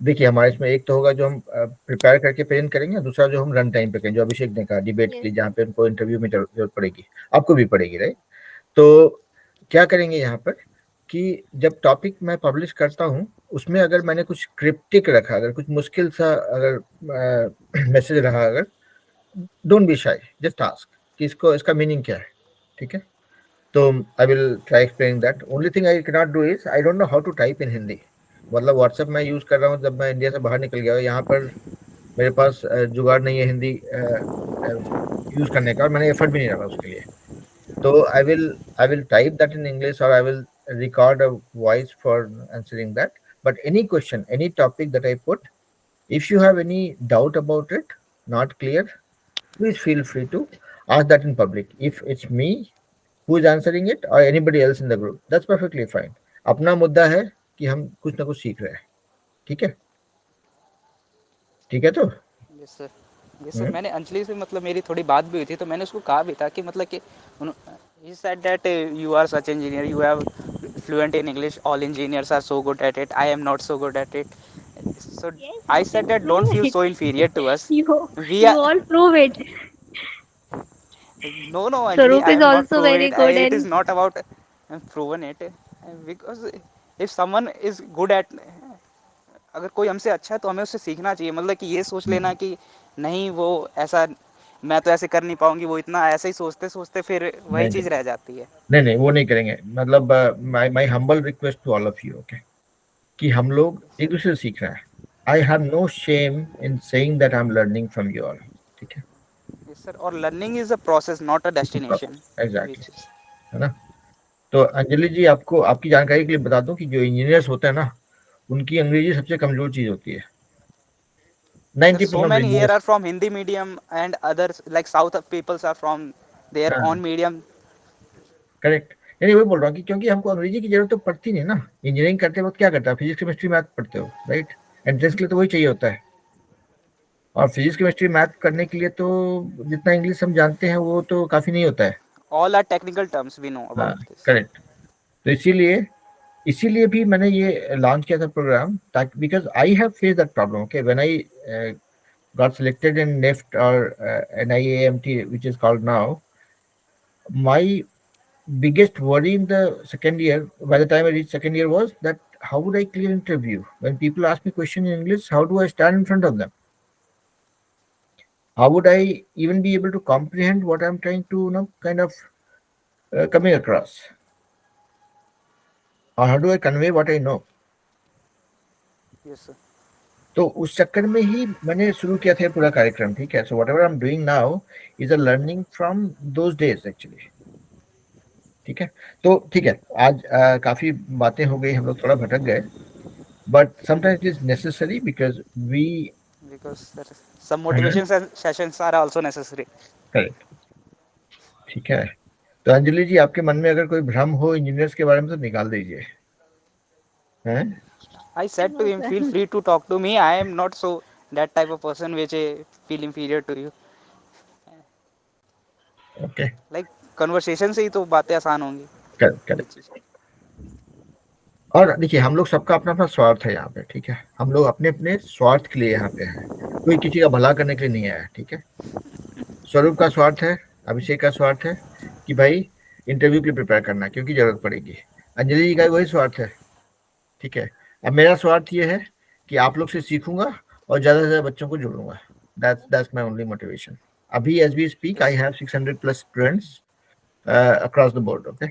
देखिए हमारे इसमें एक तो होगा जो हम प्रिपेयर करके प्रेजेंट करेंगे, दूसरा जो हम रन टाइम पे करेंगे, जो अभिषेक ने कहा डिबेट के यस लिए, जहाँ पे उनको इंटरव्यू में जरूरत पड़ेगी, आपको भी पड़ेगी, राइट। तो क्या करेंगे यहाँ पर कि जब टॉपिक मैं पब्लिश करता हूँ, उसमें अगर मैंने कुछ क्रिप्टिक रखा, अगर कुछ मुश्किल सा अगर मैसेज रहा, अगर don't be shy, just ask कि इसको, इसका मीनिंग क्या है, ठीक है। तो I will try explaining that. Only thing I can not do is I don't know how to type in Hindi. मतलब व्हाट्सएप मैं यूज कर रहा हूँ, जब मैं इंडिया से बाहर निकल गया, यहाँ पर मेरे पास जुगाड़ नहीं है हिंदी यूज करने का, और मैंने एफर्ट भी नहीं डाला उसके लिए। So I will type that in English, or I will record a voice for answering that. But any question, any topic that I put, if you have any doubt about it, not clear, please feel free to ask that in public. If it's me who is answering it or anybody else in the group, that's perfectly fine. अपना मुद्दा है कि हम कुछ ना कुछ सीख रहे हैं, ठीक है, ठीक है। तो यस सर, यस सर। मैंने अंजलि से मतलब मेरी थोड़ी बात भी हुई थी, तो मैंने उसको कहा भी था कि मतलब कि he said that you are such engineer, you have fluent in English, all engineers are so good at it, I am not so good at it. So Yes, I you said can that don't prove feel it. so inferior to us. You We you are all prove it. no Anjali, Swaroop I is am not also proving very it. good It is in. not about proven it, because if someone is good at, अगर कोई हमसे अच्छा है तो हमें उससे सीखना चाहिए। मतलब कि ये सोच लेना कि नहीं वो ऐसा, मैं तो ऐसे कर नहीं पाऊंगी, वो इतना ऐसे ही सोचते सोचते फिर वही नहीं चीज नहीं रह जाती है। नहीं नहीं, वो नहीं करेंगे। मतलब my humble request to all of you, okay, कि हम लोग एक दूसरे से सीख रहे हैं। I have no shame in saying that I am learning from you all, ठीक है। यस सर, और learning is a process not a destination, exactly, which is. है ना। तो अंजलि जी, आपको आपकी जानकारी के लिए बता दूं कि जो इंजीनियर्स होते हैं ना, उनकी अंग्रेजी सबसे कमजोर चीज होती है। Sir so 90% of many here engineers, are from Hindi medium and others like south of peoples are from their हाँ own medium. करेक्ट। नहीं वही बोल रहा हूँ कि क्योंकि हमको अंग्रेजी की जरूरत तो पड़ती नहीं ना। इंजीनियरिंग करते वक्त क्या करता है, फिजिक्स केमिस्ट्री मैथ पढ़ते हो, राइट। एंट्रेंस के लिए तो वही चाहिए होता है। और फिजिक्स केमिस्ट्री मैथ करने के लिए तो जितना इंग्लिश हम जानते हैं वो तो काफी नहीं होता है। All are technical terms we know हाँ about this. करेक्ट। तो इसीलिए भी मैंने ये लॉन्च किया था प्रोग्राम, ताकि because I have face that problem, okay, when I got selected in NEFT or NIAMT, which is called now. My biggest worry in the second year, by the time I reached second year, was that how would I clear interview when people ask me question in English? How do I stand in front of them? How would I even be able to comprehend what I'm trying to, kind of coming across? Or how do I convey what I know? Yes sir. तो उस चक्कर में ही मैंने शुरू किया था पूरा कार्यक्रम, ठीक है। So what ever I am doing now is a learning from those days actually, ठीक है। तो ठीक है, आज काफी बातें हो गई, हम लोग थोड़ा भटक गए, but sometimes it is necessary because we, Because sir, some motivation sessions are also necessary. Correct, ठीक है। तो अंजलि जी, आपके मन में अगर कोई भ्रम हो इंजीनियर्स के बारे में तो निकाल दीजिए, हैं। I said to No, him, sir. feel free to talk to me. I am not so that type of person which feel inferior to you. Okay, Like conversation से ही तो बातें आसान होंगी। Correct correct. Which is और देखिए, हम लोग सबका अपना अपना स्वार्थ है यहाँ पे, ठीक है। हम लोग अपने अपने स्वार्थ के लिए यहाँ पे हैं, कोई किसी का भला करने के लिए नहीं आया है, ठीक है। स्वरूप का स्वार्थ है, अभिषेक का स्वार्थ है कि भाई इंटरव्यू के लिए प्रिपेयर करना है क्योंकि जरूरत पड़ेगी। अंजलि जी का वही स्वार्थ है, ठीक है। अब मेरा स्वार्थ ये है कि आप लोग से सीखूंगा और ज्यादा से ज्यादा बच्चों को जोड़ूंगा। That's my only motivation. अभी as we speak I have 600 plus students across the board, okay.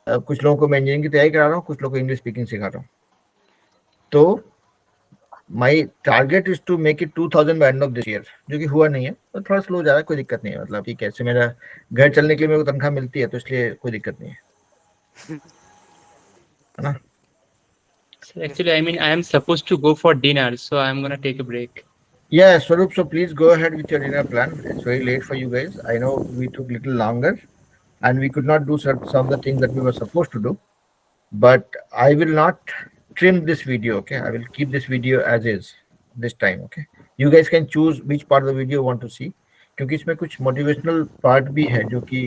कुछ लोगों को मैं इंजीनियरिंग की तैयारी करा रहा हूँ, कुछ लोगों को इंग्लिश स्पीकिंग सिखा रहा हूँ। तो my target is to make it 2000 by end of this year, जो कि हुआ नहीं है, तो थोड़ा स्लो जा रहा है, कोई दिक्कत नहीं है। मतलब ठीक है, इससे मेरा घर चलने के लिए मेरे को तनख्वाह मिलती है, तो इसलिए कोई दिक्कत नहीं है ना। So actually, I mean, I am supposed to go for dinner, so I'm gonna take a break. Yeah, Swaroop, so please go ahead with your dinner plan. It's very late for you guys. I know we took a little longer and we could not do some of the things that we were supposed to do, but I will not trim this video. Okay, I will keep this video as is this time. Okay, you guys can choose which part of the video you want to see, क्योंकि इसमें कुछ motivational part भी है जो कि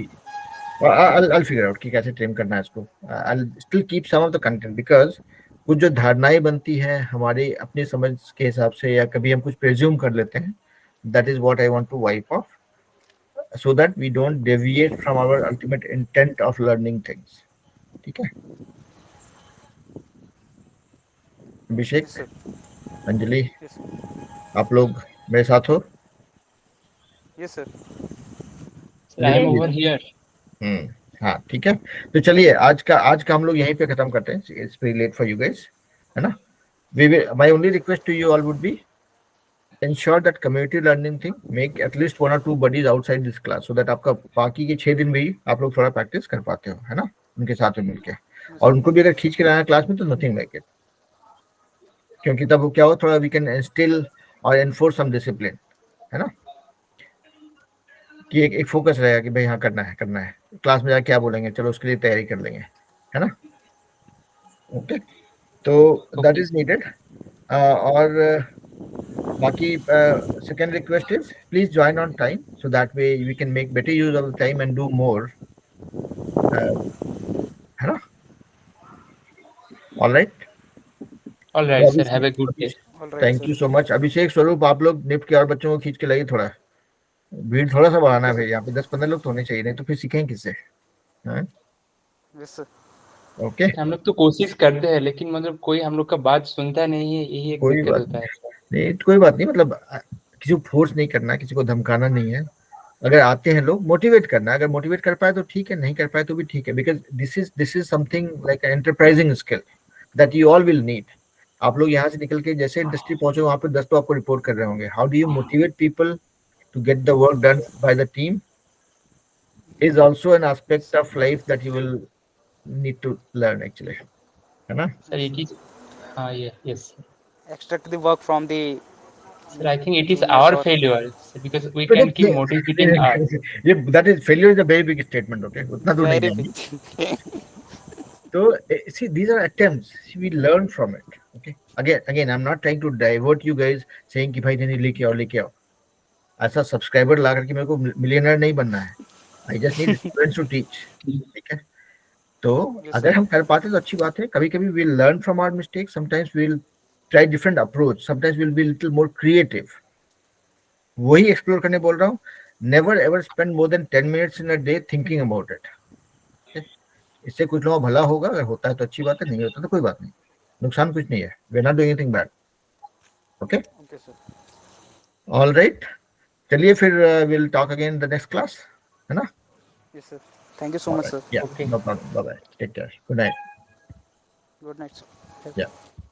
I'll figure out कि कैसे trim करना है इसको. I'll still keep some of the content because कुछ जो धारणाएं बनती हैं हमारे अपने समझ के हिसाब से या कभी हम कुछ presume कर लेते हैं, that is what I want to wipe off so that we don't deviate from our ultimate intent of learning things. ठीक है? अभिषेक, Yes, sir. Anjali, Yes, sir. आप लोग मेरे साथ हो? Yes, sir. Sir, I am Yes. over here. हाँ ठीक है. तो चलिए आज का हम लोग यहीं पे खत्म करते हैं. It's very late for you guys, है ना? My only request to you all would be ensure that community learning thing make at least 1 or 2 buddies outside this class so that आपका बाकी के 6 दिन भी आप लोग थोड़ा प्रैक्टिस कर पाते हो, है ना, उनके साथ में मिलके. और उनको भी अगर खींच के लाना क्लास में तो नथिंग लाइक इट, क्योंकि तब वो क्या हो, थोड़ा वी कैन इंस्टिल और एनफोर्स सम डिसिप्लिन, है ना, कि एक फोकस रहेगा कि भाई हाँ करना है क्लास में जाकर क्या बोलेंगे, चलो उसके लिए तैयारी कर लेंगे, है ना. ओके, तो दैट इज नीडेड. और बाकी second request is please join on time so that way we can make better use of the time and do more, है ना. All right. All right, sir. Have a good day. All right, thank sir. You so much. Abhishek, Swaroop, आप लोग NIFT के और बच्चों को खींच के लाइए. थोड़ा भीड़ थोड़ा सा बढ़ाना है भाई, यहाँ पे 10-15 लोग तो होने चाहिए, नहीं तो फिर सीखेंगे किससे. Yes, sir. ओके, हम लोग तो कोशिश करते हैं लेकिन मतलब कोई हम लोग का बात सुनता नहीं है, यही एक कोई दिक्कत बात होता है. नहीं, कोई बात नहीं. मतलब किसी को फोर्स नहीं करना, किसी को धमकाना नहीं है. अगर आते हैं लोग, मोटिवेट करना. अगर मोटिवेट कर पाए तो ठीक है, नहीं कर पाए तो भी ठीक है, because this is something like enterprising skill that you all will need. आप लोग यहाँ से निकल के जैसे इंडस्ट्री पहुंचे वहां पे 10 तो आपको रिपोर्ट कर रहे होंगे. How do you motivate people to get the work done by the team is also an aspect of life that you will need to learn actually, है ना. Sir, it is. Yes. Extract the work from the. Sir, I think it is Juniors our or- failure, sir, because we But can keep motivating us. ये that is failure is a very big statement. Okay, उतना दूर नहीं Very जाएंगे. big. So see, these are attempts. We learn from it. Okay, again I'm not trying to divert you guys saying कि भाई नहीं लेके आओ. ऐसा सब्सक्राइबर ला करके मेरे को मिलियनर नहीं बनना है. I just need students to teach. ठीक है, तो Yes, अगर sir. हम कर पाते तो अच्छी बात है. कभी कभी we'll learn from our mistakes, sometimes we'll try different approach, sometimes we'll be little more creative. वही एक्सप्लोर करने बोल रहा हूँ. never ever spend more than 10 minutes in a day thinking about it. Okay? इससे कुछ लोगों का भला होगा. अगर होता है तो अच्छी बात है, नहीं होता तो कोई बात नहीं, नुकसान कुछ नहीं है. we're not doing anything bad. Okay, Okay, sir. all right. चलिए फिर we'll talk again in the next class, है ना. Yes, sir. Thank you so much, sir. Yeah, Okay. no problem. Bye bye. Take care. Good night. Good night, sir. Yeah.